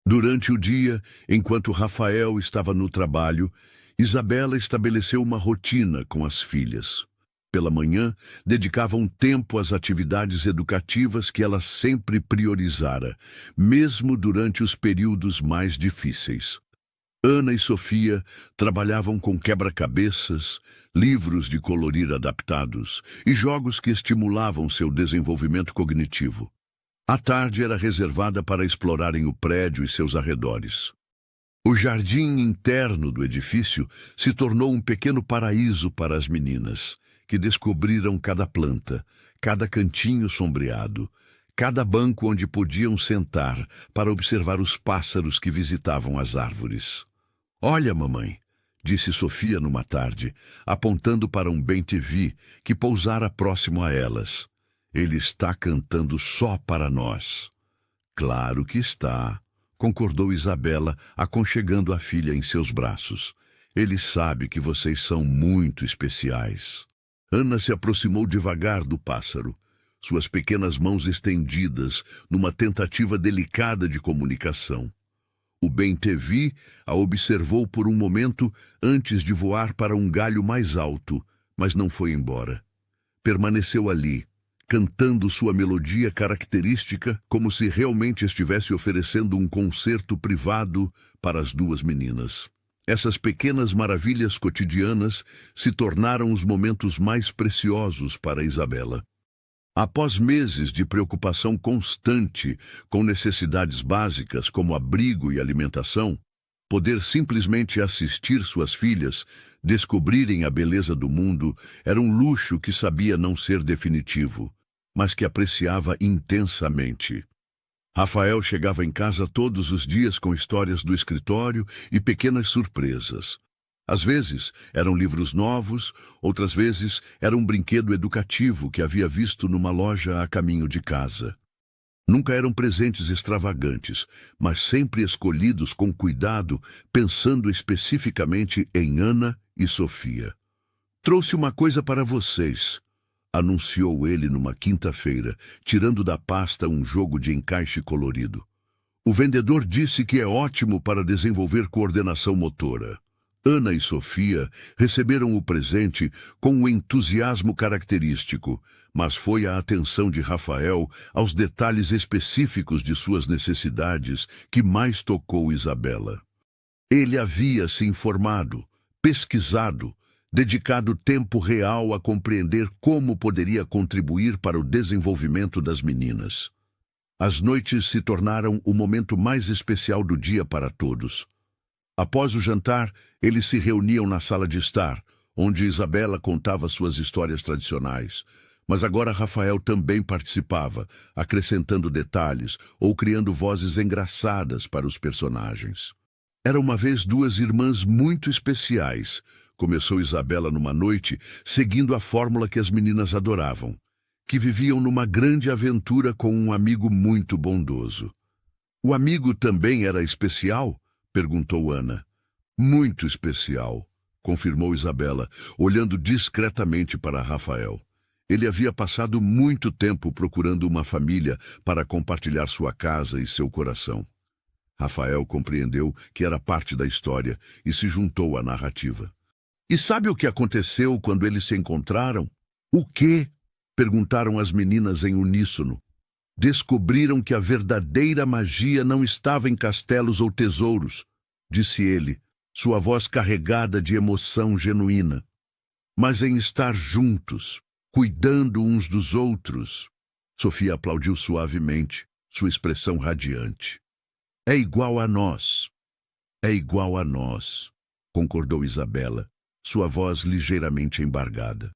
Durante o dia, enquanto Rafael estava no trabalho, Isabela estabeleceu uma rotina com as filhas. Pela manhã, dedicavam tempo às atividades educativas que ela sempre priorizara, mesmo durante os períodos mais difíceis. Ana e Sofia trabalhavam com quebra-cabeças, livros de colorir adaptados e jogos que estimulavam seu desenvolvimento cognitivo. A tarde era reservada para explorarem o prédio e seus arredores. O jardim interno do edifício se tornou um pequeno paraíso para as meninas, que descobriram cada planta, cada cantinho sombreado, cada banco onde podiam sentar para observar os pássaros que visitavam as árvores. Olha, mamãe, disse Sofia numa tarde, apontando para um bem-te-vi que pousara próximo a elas. Ele está cantando só para nós. Claro que está, concordou Isabela, aconchegando a filha em seus braços. Ele sabe que vocês são muito especiais. Ana se aproximou devagar do pássaro, suas pequenas mãos estendidas numa tentativa delicada de comunicação. O bem-te-vi a observou por um momento antes de voar para um galho mais alto, mas não foi embora. Permaneceu ali, cantando sua melodia característica como se realmente estivesse oferecendo um concerto privado para as duas meninas. Essas pequenas maravilhas cotidianas se tornaram os momentos mais preciosos para Isabela. Após meses de preocupação constante com necessidades básicas como abrigo e alimentação, poder simplesmente assistir suas filhas descobrirem a beleza do mundo era um luxo que sabia não ser definitivo, mas que apreciava intensamente. Rafael chegava em casa todos os dias com histórias do escritório e pequenas surpresas. Às vezes eram livros novos, outras vezes era um brinquedo educativo que havia visto numa loja a caminho de casa. Nunca eram presentes extravagantes, mas sempre escolhidos com cuidado, pensando especificamente em Ana e Sofia. Trouxe uma coisa para vocês, anunciou ele numa quinta-feira, tirando da pasta um jogo de encaixe colorido. O vendedor disse que é ótimo para desenvolver coordenação motora. Ana e Sofia receberam o presente com um entusiasmo característico, mas foi a atenção de Rafael aos detalhes específicos de suas necessidades que mais tocou Isabela. Ele havia se informado, pesquisado, dedicado tempo real a compreender como poderia contribuir para o desenvolvimento das meninas. As noites se tornaram o momento mais especial do dia para todos. Após o jantar, eles se reuniam na sala de estar, onde Isabela contava suas histórias tradicionais. Mas agora Rafael também participava, acrescentando detalhes ou criando vozes engraçadas para os personagens. Era uma vez duas irmãs muito especiais, começou Isabela numa noite, seguindo a fórmula que as meninas adoravam, que viviam numa grande aventura com um amigo muito bondoso. O amigo também era especial? Perguntou Ana. Muito especial, confirmou Isabela, olhando discretamente para Rafael. Ele havia passado muito tempo procurando uma família para compartilhar sua casa e seu coração. Rafael compreendeu que era parte da história e se juntou à narrativa. E sabe o que aconteceu quando eles se encontraram? O quê? Perguntaram as meninas em uníssono. Descobriram que a verdadeira magia não estava em castelos ou tesouros, disse ele, sua voz carregada de emoção genuína, mas em estar juntos, cuidando uns dos outros. Sofia aplaudiu suavemente, sua expressão radiante. É igual a nós. É igual a nós, concordou Isabela, sua voz ligeiramente embargada.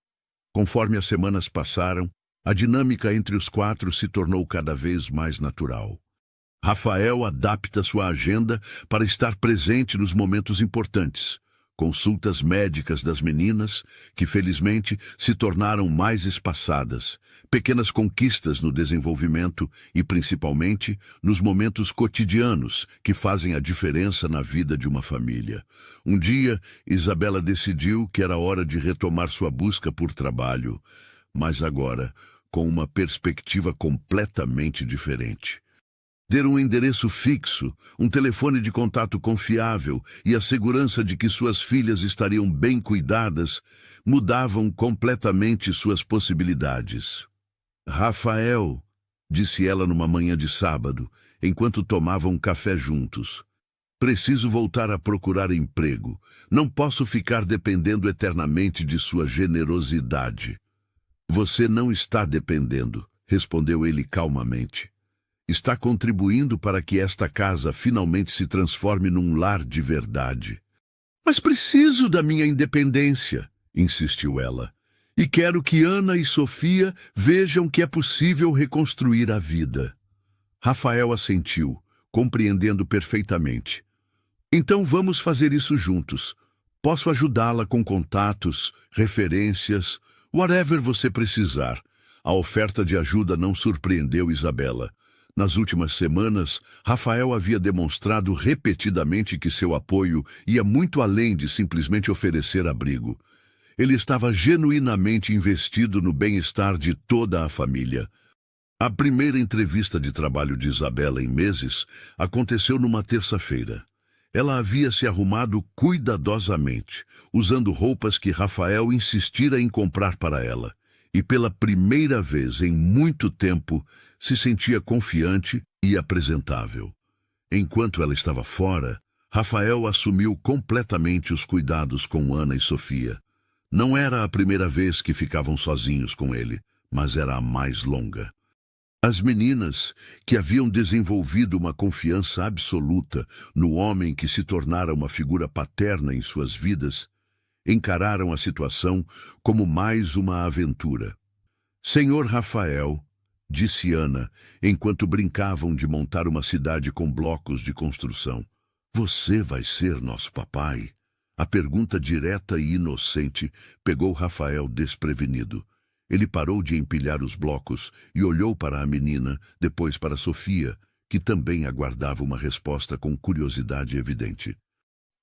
Conforme as semanas passaram, a dinâmica entre os quatro se tornou cada vez mais natural. Rafael adapta sua agenda para estar presente nos momentos importantes. Consultas médicas das meninas, que felizmente se tornaram mais espaçadas, pequenas conquistas no desenvolvimento e, principalmente, nos momentos cotidianos que fazem a diferença na vida de uma família. Um dia, Isabela decidiu que era hora de retomar sua busca por trabalho, mas agora, com uma perspectiva completamente diferente. Ter um endereço fixo, um telefone de contato confiável e a segurança de que suas filhas estariam bem cuidadas mudavam completamente suas possibilidades. Rafael, disse ela numa manhã de sábado, enquanto tomavam um café juntos. Preciso voltar a procurar emprego. Não posso ficar dependendo eternamente de sua generosidade. Você não está dependendo, respondeu ele calmamente. Está contribuindo para que esta casa finalmente se transforme num lar de verdade. Mas preciso da minha independência, insistiu ela. E quero que Ana e Sofia vejam que é possível reconstruir a vida. Rafael assentiu, compreendendo perfeitamente. Então vamos fazer isso juntos. Posso ajudá-la com contatos, referências, whatever você precisar. A oferta de ajuda não surpreendeu Isabela. Nas últimas semanas, Rafael havia demonstrado repetidamente que seu apoio ia muito além de simplesmente oferecer abrigo. Ele estava genuinamente investido no bem-estar de toda a família. A primeira entrevista de trabalho de Isabela em meses aconteceu numa terça-feira. Ela havia se arrumado cuidadosamente, usando roupas que Rafael insistira em comprar para ela. E pela primeira vez em muito tempo, se sentia confiante e apresentável. Enquanto ela estava fora, Rafael assumiu completamente os cuidados com Ana e Sofia. Não era a primeira vez que ficavam sozinhos com ele, mas era a mais longa. As meninas, que haviam desenvolvido uma confiança absoluta no homem que se tornara uma figura paterna em suas vidas, encararam a situação como mais uma aventura. Senhor Rafael, disse Ana, enquanto brincavam de montar uma cidade com blocos de construção. Você vai ser nosso papai? A pergunta direta e inocente pegou Rafael desprevenido. Ele parou de empilhar os blocos e olhou para a menina, depois para Sofia, que também aguardava uma resposta com curiosidade evidente.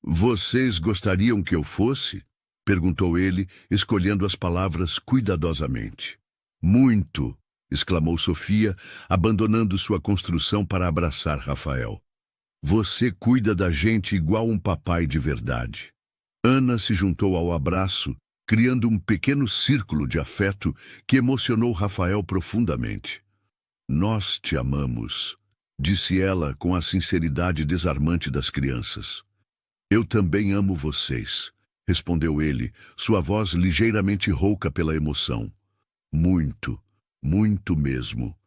Vocês gostariam que eu fosse? Perguntou ele, escolhendo as palavras cuidadosamente. Muito! Exclamou Sofia, abandonando sua construção para abraçar Rafael. Você cuida da gente igual um papai de verdade. Ana se juntou ao abraço, criando um pequeno círculo de afeto que emocionou Rafael profundamente. Nós te amamos, disse ela com a sinceridade desarmante das crianças. Eu também amo vocês, respondeu ele, sua voz ligeiramente rouca pela emoção. Muito, muito mesmo.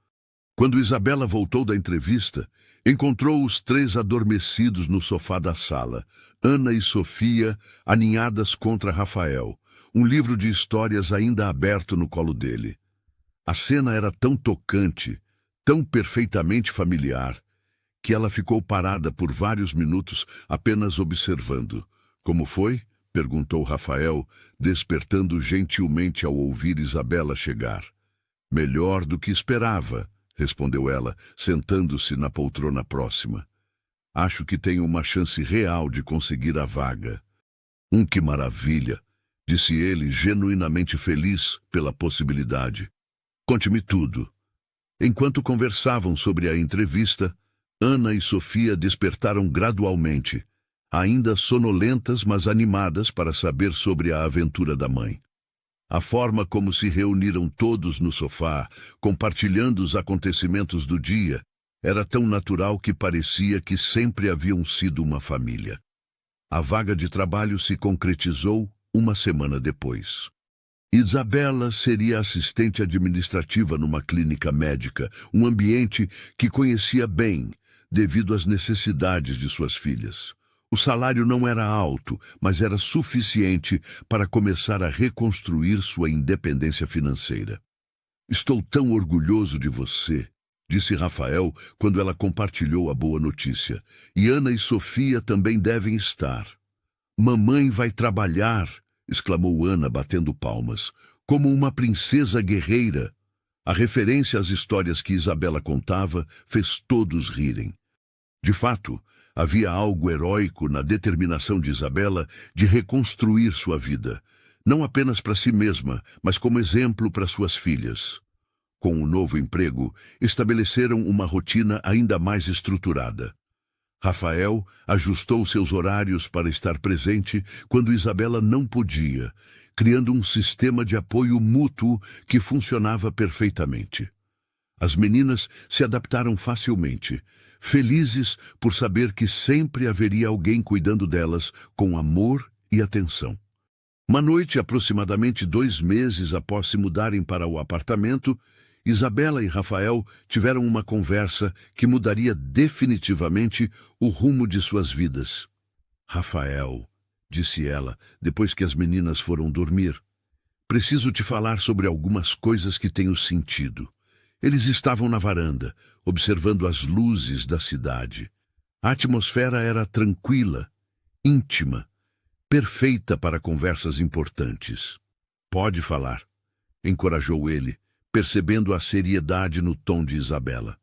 Quando Isabela voltou da entrevista, encontrou os três adormecidos no sofá da sala, Ana e Sofia aninhadas contra Rafael, um livro de histórias ainda aberto no colo dele. A cena era tão tocante, tão perfeitamente familiar, que ela ficou parada por vários minutos apenas observando. Como foi? Perguntou Rafael, despertando gentilmente ao ouvir Isabela chegar. Melhor do que esperava, respondeu ela, sentando-se na poltrona próxima. Acho que tenho uma chance real de conseguir a vaga. Que maravilha, disse ele, genuinamente feliz pela possibilidade. Conte-me tudo. Enquanto conversavam sobre a entrevista, Ana e Sofia despertaram gradualmente, ainda sonolentas, mas animadas para saber sobre a aventura da mãe. A forma como se reuniram todos no sofá, compartilhando os acontecimentos do dia, era tão natural que parecia que sempre haviam sido uma família. A vaga de trabalho se concretizou uma semana depois. Isabela seria assistente administrativa numa clínica médica, um ambiente que conhecia bem, devido às necessidades de suas filhas. O salário não era alto, mas era suficiente para começar a reconstruir sua independência financeira. "Estou tão orgulhoso de você", disse Rafael quando ela compartilhou a boa notícia. "E Ana e Sofia também devem estar." "Mamãe vai trabalhar", exclamou Ana, batendo palmas, "como uma princesa guerreira." A referência às histórias que Isabela contava fez todos rirem. De fato, havia algo heróico na determinação de Isabela de reconstruir sua vida, não apenas para si mesma, mas como exemplo para suas filhas. Com o novo emprego, estabeleceram uma rotina ainda mais estruturada. Rafael ajustou seus horários para estar presente quando Isabela não podia, criando um sistema de apoio mútuo que funcionava perfeitamente. As meninas se adaptaram facilmente, felizes por saber que sempre haveria alguém cuidando delas com amor e atenção. Uma noite, aproximadamente 2 meses após se mudarem para o apartamento, Isabela e Rafael tiveram uma conversa que mudaria definitivamente o rumo de suas vidas. "Rafael", disse ela, depois que as meninas foram dormir, "preciso te falar sobre algumas coisas que tenho sentido." Eles estavam na varanda, observando as luzes da cidade. A atmosfera era tranquila, íntima, perfeita para conversas importantes. "Pode falar", encorajou ele, percebendo a seriedade no tom de Isabela.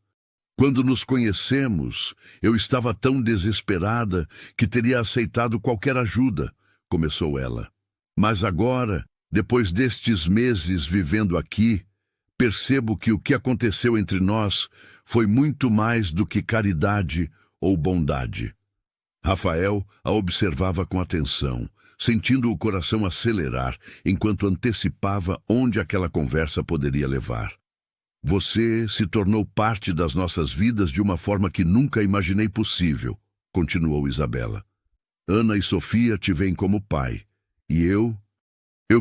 "Quando nos conhecemos, eu estava tão desesperada que teria aceitado qualquer ajuda", começou ela. "Mas agora, depois destes meses vivendo aqui, percebo que o que aconteceu entre nós foi muito mais do que caridade ou bondade." Rafael a observava com atenção, sentindo o coração acelerar enquanto antecipava onde aquela conversa poderia levar. "Você se tornou parte das nossas vidas de uma forma que nunca imaginei possível", continuou Isabela. "Ana e Sofia te veem como pai, e eu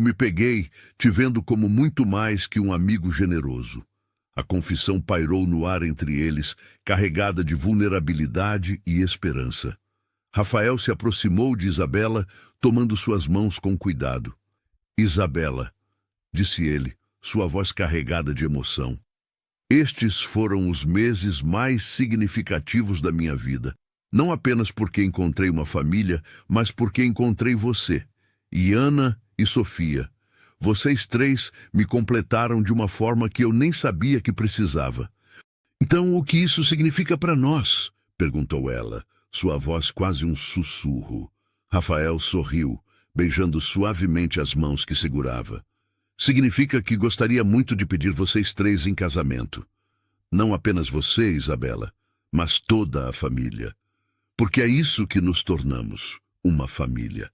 me peguei te vendo como muito mais que um amigo generoso." A confissão pairou no ar entre eles, carregada de vulnerabilidade e esperança. Rafael se aproximou de Isabela, tomando suas mãos com cuidado. "Isabela", disse ele, sua voz carregada de emoção, "estes foram os meses mais significativos da minha vida. Não apenas porque encontrei uma família, mas porque encontrei você. E Ana e Sofia. Vocês 3 me completaram de uma forma que eu nem sabia que precisava." "Então, o que isso significa para nós?" perguntou ela, sua voz quase um sussurro. Rafael sorriu, beijando suavemente as mãos que segurava. "Significa que gostaria muito de pedir vocês 3 em casamento. Não apenas você, Isabela, mas toda a família. Porque é isso que nos tornamos, uma família."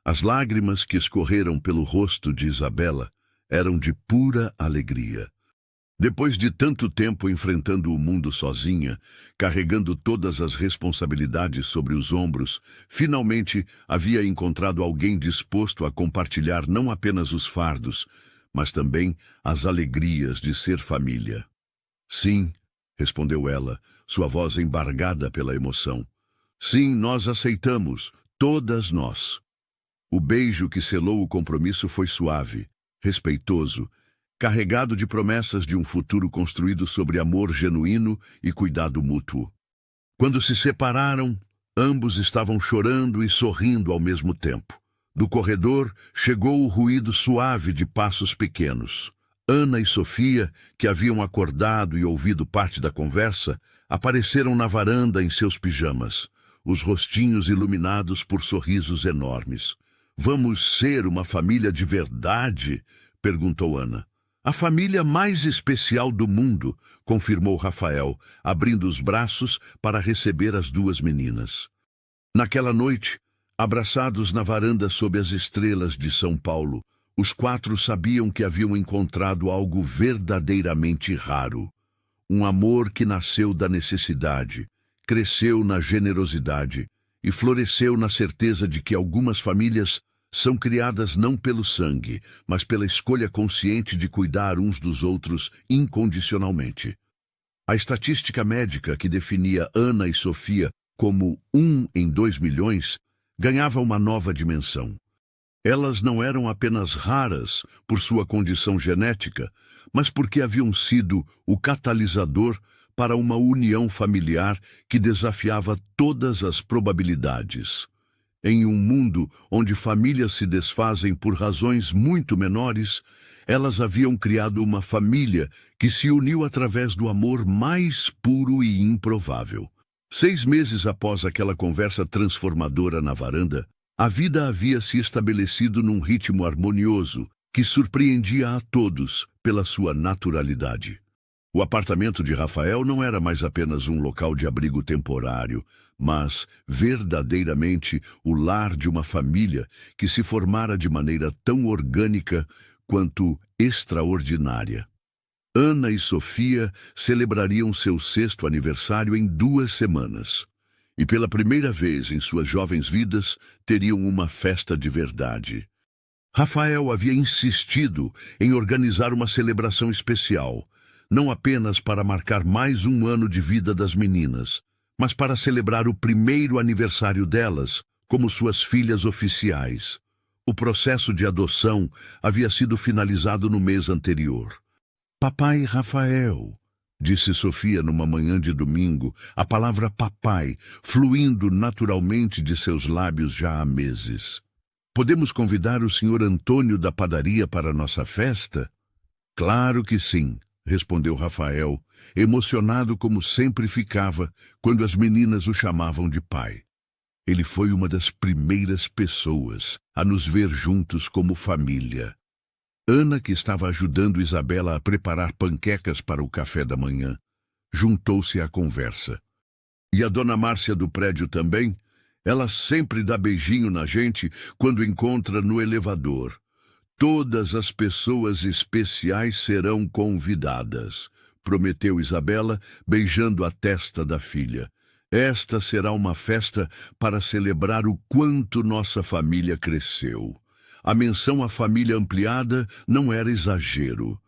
As lágrimas que escorreram pelo rosto de Isabela eram de pura alegria. Depois de tanto tempo enfrentando o mundo sozinha, carregando todas as responsabilidades sobre os ombros, finalmente havia encontrado alguém disposto a compartilhar não apenas os fardos, mas também as alegrias de ser família. "Sim", respondeu ela, sua voz embargada pela emoção. "Sim, nós aceitamos, todas nós." O beijo que selou o compromisso foi suave, respeitoso, carregado de promessas de um futuro construído sobre amor genuíno e cuidado mútuo. Quando se separaram, ambos estavam chorando e sorrindo ao mesmo tempo. Do corredor chegou o ruído suave de passos pequenos. Ana e Sofia, que haviam acordado e ouvido parte da conversa, apareceram na varanda em seus pijamas, os rostinhos iluminados por sorrisos enormes. "Vamos ser uma família de verdade?" perguntou Ana. A família mais especial do mundo, confirmou Rafael, abrindo os braços para receber as duas meninas. Naquela noite, abraçados na varanda sob as estrelas de São Paulo, os quatro sabiam que haviam encontrado algo verdadeiramente raro. Um amor que nasceu da necessidade, cresceu na generosidade e floresceu na certeza de que algumas famílias são criadas não pelo sangue, mas pela escolha consciente de cuidar uns dos outros incondicionalmente. A estatística médica que definia Ana e Sofia como 1 em 2 milhões ganhava uma nova dimensão. Elas não eram apenas raras por sua condição genética, mas porque haviam sido o catalisador para uma união familiar que desafiava todas as probabilidades. Em um mundo onde famílias se desfazem por razões muito menores, elas haviam criado uma família que se uniu através do amor mais puro e improvável. 6 meses após aquela conversa transformadora na varanda, a vida havia se estabelecido num ritmo harmonioso que surpreendia a todos pela sua naturalidade. O apartamento de Rafael não era mais apenas um local de abrigo temporário, mas verdadeiramente o lar de uma família que se formara de maneira tão orgânica quanto extraordinária. Ana e Sofia celebrariam seu 6º aniversário em 2 semanas. E pela primeira vez em suas jovens vidas, teriam uma festa de verdade. Rafael havia insistido em organizar uma celebração especial, não apenas para marcar mais um ano de vida das meninas, mas para celebrar o 1º aniversário delas como suas filhas oficiais. O processo de adoção havia sido finalizado no mês anterior. Papai Rafael, disse Sofia numa manhã de domingo, a palavra papai fluindo naturalmente de seus lábios já há meses. Podemos convidar o senhor Antônio da padaria para nossa festa? Claro que sim, respondeu Rafael, emocionado como sempre ficava quando as meninas o chamavam de pai. Ele foi uma das primeiras pessoas a nos ver juntos como família. Ana, que estava ajudando Isabela a preparar panquecas para o café da manhã, juntou-se à conversa. E a dona Márcia do prédio também? Ela sempre dá beijinho na gente quando encontra no elevador. Todas as pessoas especiais serão convidadas, prometeu Isabela, beijando a testa da filha. Esta será uma festa para celebrar o quanto nossa família cresceu. A menção à família ampliada não era exagero.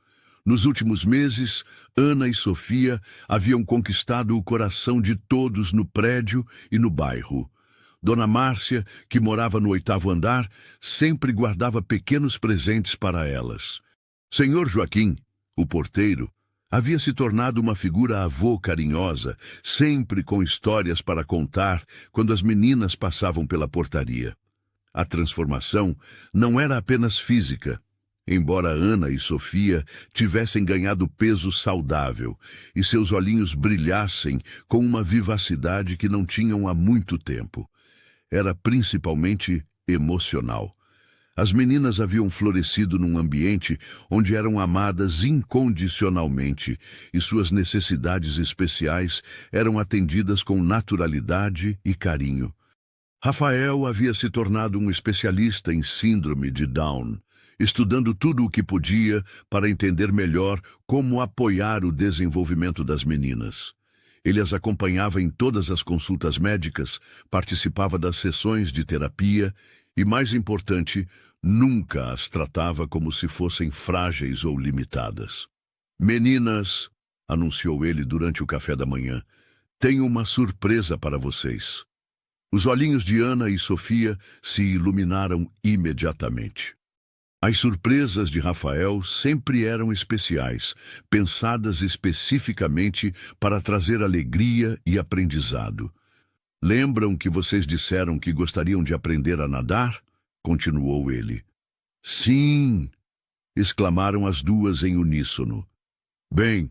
Nos últimos meses, Ana e Sofia haviam conquistado o coração de todos no prédio e no bairro. Dona Márcia, que morava no 8º andar, sempre guardava pequenos presentes para elas. Senhor Joaquim, o porteiro, havia se tornado uma figura avô carinhosa, sempre com histórias para contar quando as meninas passavam pela portaria. A transformação não era apenas física. Embora Ana e Sofia tivessem ganhado peso saudável e seus olhinhos brilhassem com uma vivacidade que não tinham há muito tempo, era principalmente emocional. As meninas haviam florescido num ambiente onde eram amadas incondicionalmente e suas necessidades especiais eram atendidas com naturalidade e carinho. Rafael havia se tornado um especialista em síndrome de Down, estudando tudo o que podia para entender melhor como apoiar o desenvolvimento das meninas. Ele as acompanhava em todas as consultas médicas, participava das sessões de terapia e, mais importante, nunca as tratava como se fossem frágeis ou limitadas. Meninas, anunciou ele durante o café da manhã, tenho uma surpresa para vocês. Os olhinhos de Ana e Sofia se iluminaram imediatamente. As surpresas de Rafael sempre eram especiais, pensadas especificamente para trazer alegria e aprendizado. Lembram que vocês disseram que gostariam de aprender a nadar? Continuou ele. Sim! Exclamaram as duas em uníssono. Bem,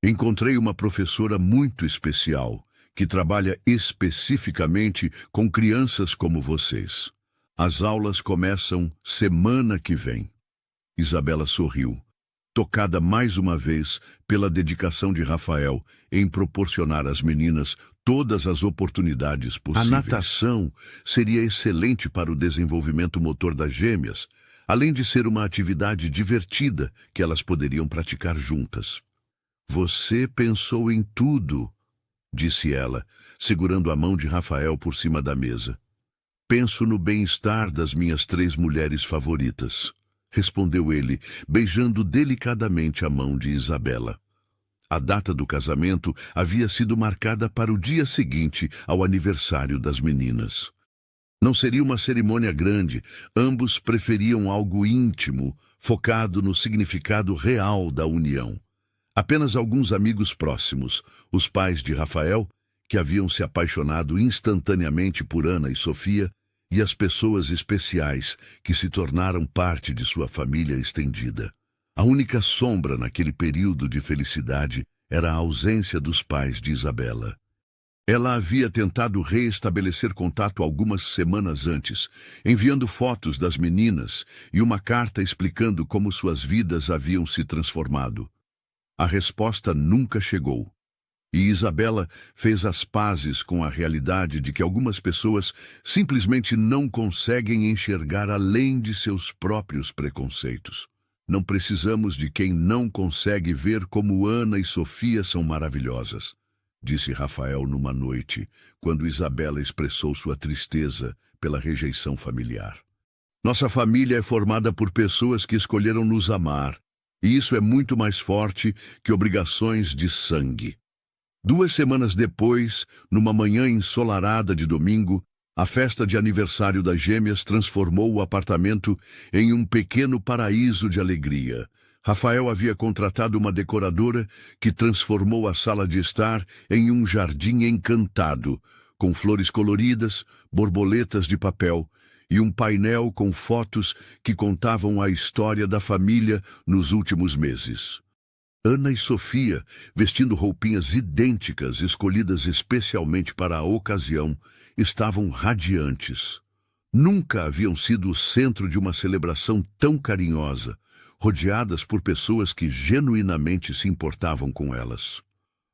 encontrei uma professora muito especial, que trabalha especificamente com crianças como vocês. As aulas começam semana que vem. Isabela sorriu. tocada mais uma vez pela dedicação de Rafael em proporcionar às meninas todas as oportunidades possíveis. A natação seria excelente para o desenvolvimento motor das gêmeas, além de ser uma atividade divertida que elas poderiam praticar juntas. Você pensou em tudo, disse ela, segurando a mão de Rafael por cima da mesa. Penso no bem-estar das minhas 3 mulheres favoritas, respondeu ele, beijando delicadamente a mão de Isabela. A data do casamento havia sido marcada para o dia seguinte ao aniversário das meninas. Não seria uma cerimônia grande, ambos preferiam algo íntimo, focado no significado real da união. Apenas alguns amigos próximos, os pais de Rafael, que haviam se apaixonado instantaneamente por Ana e Sofia, e as pessoas especiais que se tornaram parte de sua família estendida. A única sombra naquele período de felicidade era a ausência dos pais de Isabela. Ela havia tentado reestabelecer contato algumas semanas antes, enviando fotos das meninas e uma carta explicando como suas vidas haviam se transformado. A resposta nunca chegou. E Isabela fez as pazes com a realidade de que algumas pessoas simplesmente não conseguem enxergar além de seus próprios preconceitos. Não precisamos de quem não consegue ver como Ana e Sofia são maravilhosas, disse Rafael numa noite, quando Isabela expressou sua tristeza pela rejeição familiar. Nossa família é formada por pessoas que escolheram nos amar, e isso é muito mais forte que obrigações de sangue. 2 semanas depois, numa manhã ensolarada de domingo, a festa de aniversário das gêmeas transformou o apartamento em um pequeno paraíso de alegria. Rafael havia contratado uma decoradora que transformou a sala de estar em um jardim encantado, com flores coloridas, borboletas de papel e um painel com fotos que contavam a história da família nos últimos meses. Ana e Sofia, vestindo roupinhas idênticas escolhidas especialmente para a ocasião, estavam radiantes. Nunca haviam sido o centro de uma celebração tão carinhosa, rodeadas por pessoas que genuinamente se importavam com elas.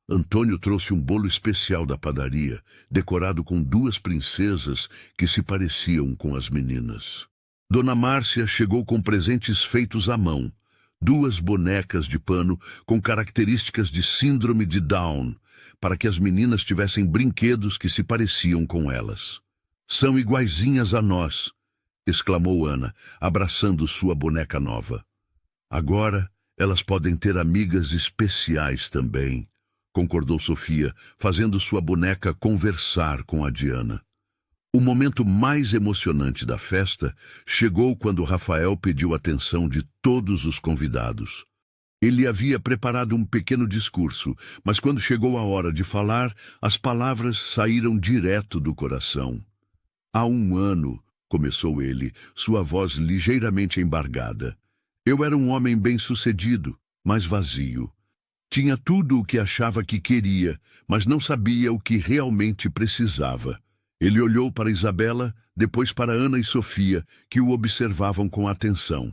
Antônio trouxe um bolo especial da padaria, decorado com 2 princesas que se pareciam com as meninas. Dona Márcia chegou com presentes feitos à mão, 2 bonecas de pano com características de síndrome de Down, para que as meninas tivessem brinquedos que se pareciam com elas. São iguaizinhas a nós, exclamou Ana, abraçando sua boneca nova. Agora elas podem ter amigas especiais também, concordou Sofia, fazendo sua boneca conversar com a Diana. O momento mais emocionante da festa chegou quando Rafael pediu a atenção de todos os convidados. Ele havia preparado um pequeno discurso, mas quando chegou a hora de falar, as palavras saíram direto do coração. Há 1 ano, começou ele, sua voz ligeiramente embargada. Eu era um homem bem-sucedido, mas vazio. Tinha tudo o que achava que queria, mas não sabia o que realmente precisava. Ele olhou para Isabela, depois para Ana e Sofia, que o observavam com atenção.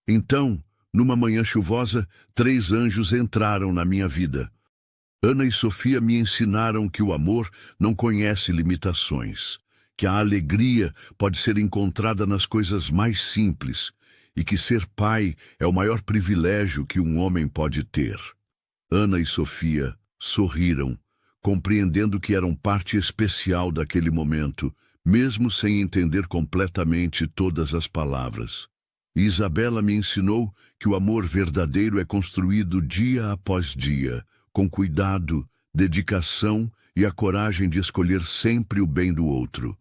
Então, numa manhã chuvosa, 3 anjos entraram na minha vida. Ana e Sofia me ensinaram que o amor não conhece limitações, que a alegria pode ser encontrada nas coisas mais simples e que ser pai é o maior privilégio que um homem pode ter. Ana e Sofia sorriram, compreendendo que eram parte especial daquele momento, mesmo sem entender completamente todas as palavras. E Isabela me ensinou que o amor verdadeiro é construído dia após dia, com cuidado, dedicação e a coragem de escolher sempre o bem do outro.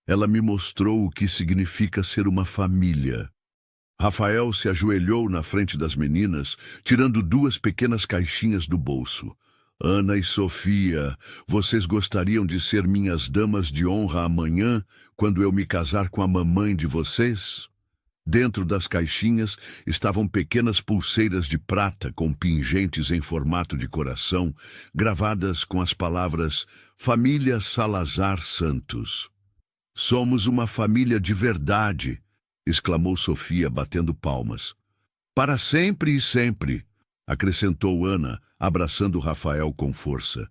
Ela me mostrou o que significa ser uma família. Rafael se ajoelhou na frente das meninas, tirando 2 pequenas caixinhas do bolso. Ana e Sofia, vocês gostariam de ser minhas damas de honra amanhã, quando eu me casar com a mamãe de vocês? Dentro das caixinhas estavam pequenas pulseiras de prata com pingentes em formato de coração, gravadas com as palavras Família Salazar Santos. Somos uma família de verdade, exclamou Sofia, batendo palmas. Para sempre e sempre, acrescentou Ana, abraçando Rafael com força.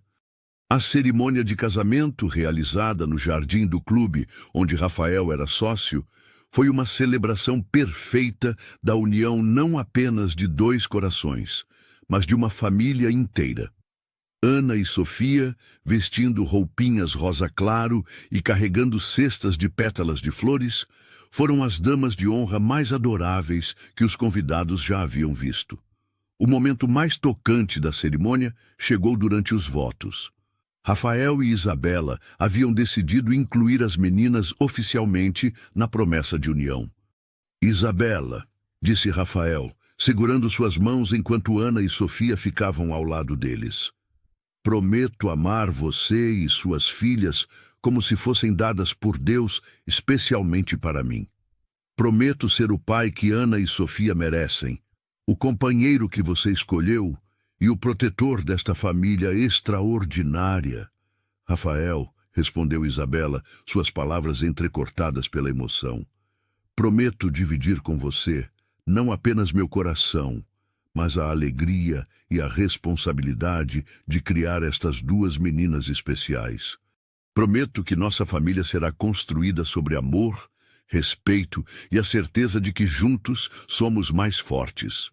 A cerimônia de casamento, realizada no jardim do clube, onde Rafael era sócio, foi uma celebração perfeita da união não apenas de dois corações, mas de uma família inteira. Ana e Sofia, vestindo roupinhas rosa claro e carregando cestas de pétalas de flores, foram as damas de honra mais adoráveis que os convidados já haviam visto. O momento mais tocante da cerimônia chegou durante os votos. Rafael e Isabela haviam decidido incluir as meninas oficialmente na promessa de união. Isabela, disse Rafael, segurando suas mãos enquanto Ana e Sofia ficavam ao lado deles. Prometo amar você e suas filhas como se fossem dadas por Deus especialmente para mim. Prometo ser o pai que Ana e Sofia merecem, o companheiro que você escolheu e o protetor desta família extraordinária. Rafael, respondeu Isabela, suas palavras entrecortadas pela emoção. Prometo dividir com você não apenas meu coração, mas a alegria e a responsabilidade de criar estas duas meninas especiais. Prometo que nossa família será construída sobre amor, respeito e a certeza de que juntos somos mais fortes.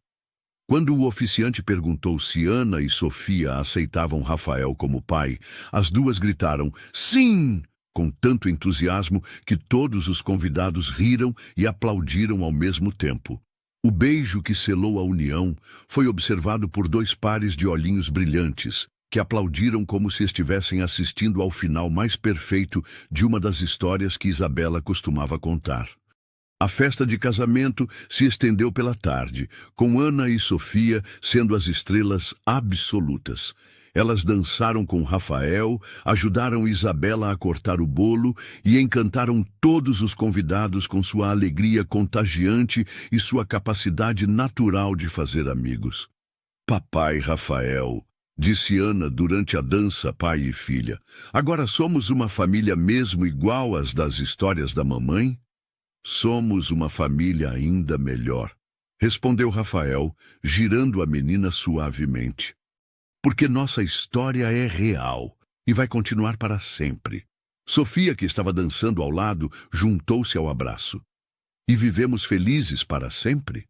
Quando o oficiante perguntou se Ana e Sofia aceitavam Rafael como pai, as duas gritaram "Sim!" com tanto entusiasmo que todos os convidados riram e aplaudiram ao mesmo tempo. O beijo que selou a união foi observado por dois pares de olhinhos brilhantes, que aplaudiram como se estivessem assistindo ao final mais perfeito de uma das histórias que Isabela costumava contar. A festa de casamento se estendeu pela tarde, com Ana e Sofia sendo as estrelas absolutas. Elas dançaram com Rafael, ajudaram Isabela a cortar o bolo e encantaram todos os convidados com sua alegria contagiante e sua capacidade natural de fazer amigos. Papai Rafael, disse Ana durante a dança pai e filha, agora somos uma família mesmo igual às das histórias da mamãe? Somos uma família ainda melhor, respondeu Rafael, girando a menina suavemente. Porque nossa história é real e vai continuar para sempre. Sofia, que estava dançando ao lado, juntou-se ao abraço. E vivemos felizes para sempre?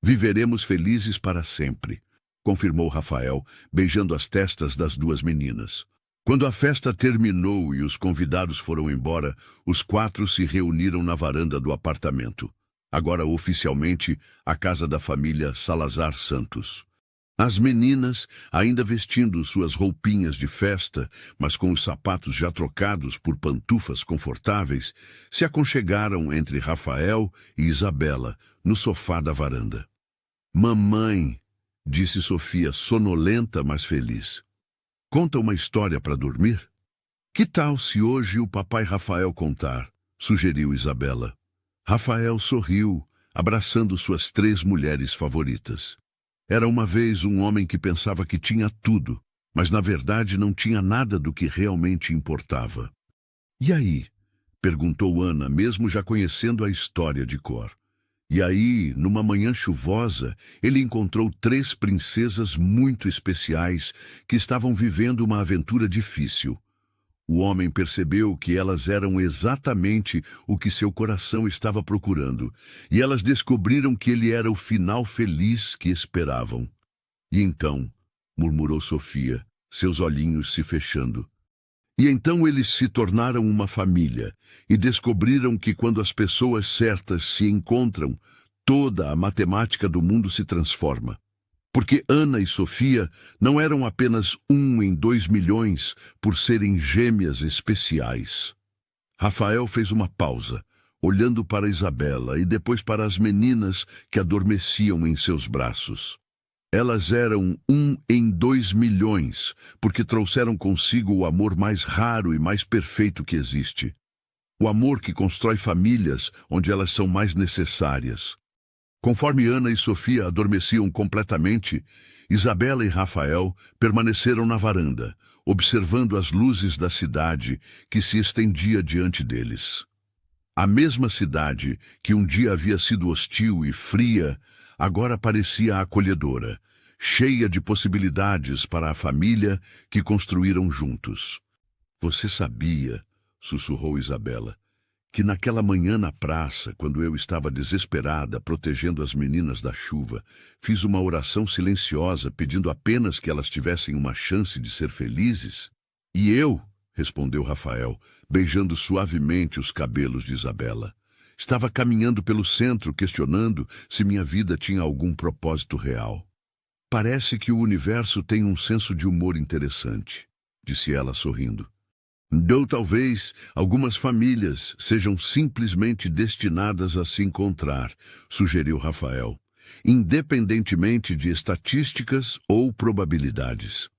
Viveremos felizes para sempre, confirmou Rafael, beijando as testas das duas meninas. Quando a festa terminou e os convidados foram embora, os quatro se reuniram na varanda do apartamento, agora oficialmente a casa da família Salazar Santos. As meninas, ainda vestindo suas roupinhas de festa, mas com os sapatos já trocados por pantufas confortáveis, se aconchegaram entre Rafael e Isabela, no sofá da varanda. Mamãe, disse Sofia, sonolenta, mas feliz. Conta uma história para dormir? Que tal se hoje o papai Rafael contar? Sugeriu Isabela. Rafael sorriu, abraçando suas 3 mulheres favoritas. Era uma vez um homem que pensava que tinha tudo, mas na verdade não tinha nada do que realmente importava. E aí? Perguntou Ana, mesmo já conhecendo a história de cor. E aí, numa manhã chuvosa, ele encontrou 3 princesas muito especiais que estavam vivendo uma aventura difícil. O homem percebeu que elas eram exatamente o que seu coração estava procurando, e elas descobriram que ele era o final feliz que esperavam. E então, murmurou Sofia, seus olhinhos se fechando. E então eles se tornaram uma família, e descobriram que quando as pessoas certas se encontram, toda a matemática do mundo se transforma. Porque Ana e Sofia não eram apenas 1 em 2 milhões por serem gêmeas especiais. Rafael fez uma pausa, olhando para Isabela e depois para as meninas que adormeciam em seus braços. Elas eram 1 em 2 milhões, porque trouxeram consigo o amor mais raro e mais perfeito que existe. O amor que constrói famílias onde elas são mais necessárias. Conforme Ana e Sofia adormeciam completamente, Isabela e Rafael permaneceram na varanda, observando as luzes da cidade que se estendia diante deles. A mesma cidade que um dia havia sido hostil e fria, agora parecia acolhedora, cheia de possibilidades para a família que construíram juntos. Você sabia, sussurrou Isabela, que naquela manhã na praça, quando eu estava desesperada protegendo as meninas da chuva, fiz uma oração silenciosa pedindo apenas que elas tivessem uma chance de ser felizes? E eu, respondeu Rafael, beijando suavemente os cabelos de Isabela. Estava caminhando pelo centro, questionando se minha vida tinha algum propósito real. Parece que o universo tem um senso de humor interessante, disse ela sorrindo. Ou talvez algumas famílias sejam simplesmente destinadas a se encontrar, sugeriu Rafael, independentemente de estatísticas ou probabilidades.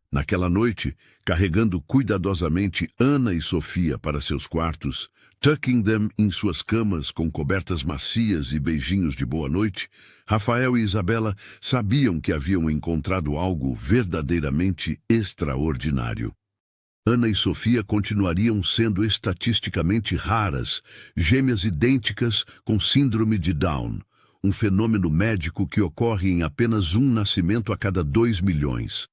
Naquela noite, carregando cuidadosamente Ana e Sofia para seus quartos, tucking them em suas camas com cobertas macias e beijinhos de boa noite, Rafael e Isabela sabiam que haviam encontrado algo verdadeiramente extraordinário. Ana e Sofia continuariam sendo estatisticamente raras, gêmeas idênticas com síndrome de Down, um fenômeno médico que ocorre em apenas um nascimento a cada 2 milhões.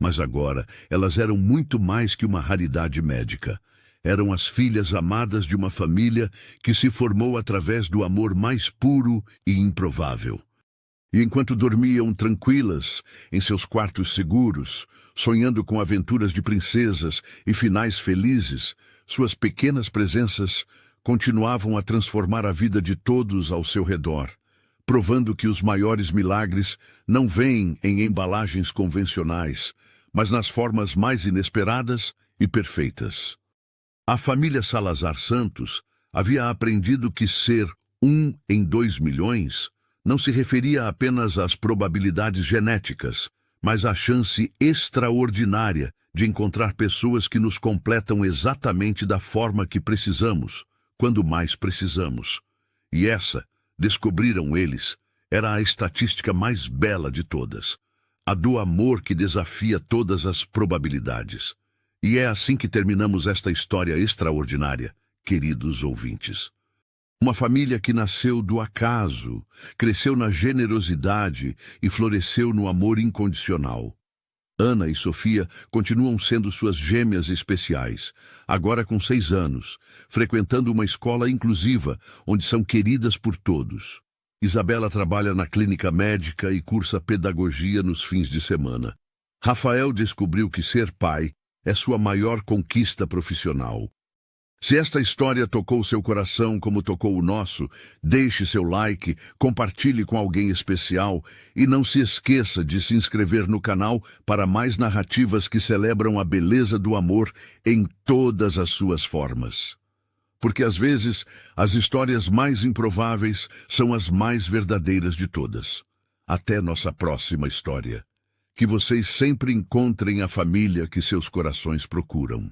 Mas agora elas eram muito mais que uma raridade médica. Eram as filhas amadas de uma família que se formou através do amor mais puro e improvável. E enquanto dormiam tranquilas em seus quartos seguros, sonhando com aventuras de princesas e finais felizes, suas pequenas presenças continuavam a transformar a vida de todos ao seu redor, provando que os maiores milagres não vêm em embalagens convencionais, mas nas formas mais inesperadas e perfeitas. A família Salazar Santos havia aprendido que ser 1 em 2 milhões não se referia apenas às probabilidades genéticas, mas à chance extraordinária de encontrar pessoas que nos completam exatamente da forma que precisamos, quando mais precisamos. E essa, descobriram eles, era a estatística mais bela de todas, a do amor que desafia todas as probabilidades. E é assim que terminamos esta história extraordinária, queridos ouvintes. Uma família que nasceu do acaso, cresceu na generosidade e floresceu no amor incondicional. Ana e Sofia continuam sendo suas gêmeas especiais, agora com 6 anos, frequentando uma escola inclusiva, onde são queridas por todos. Isabela trabalha na clínica médica e cursa pedagogia nos fins de semana. Rafael descobriu que ser pai é sua maior conquista profissional. Se esta história tocou seu coração como tocou o nosso, deixe seu like, compartilhe com alguém especial e não se esqueça de se inscrever no canal para mais narrativas que celebram a beleza do amor em todas as suas formas. Porque às vezes as histórias mais improváveis são as mais verdadeiras de todas. Até nossa próxima história. Que vocês sempre encontrem a família que seus corações procuram.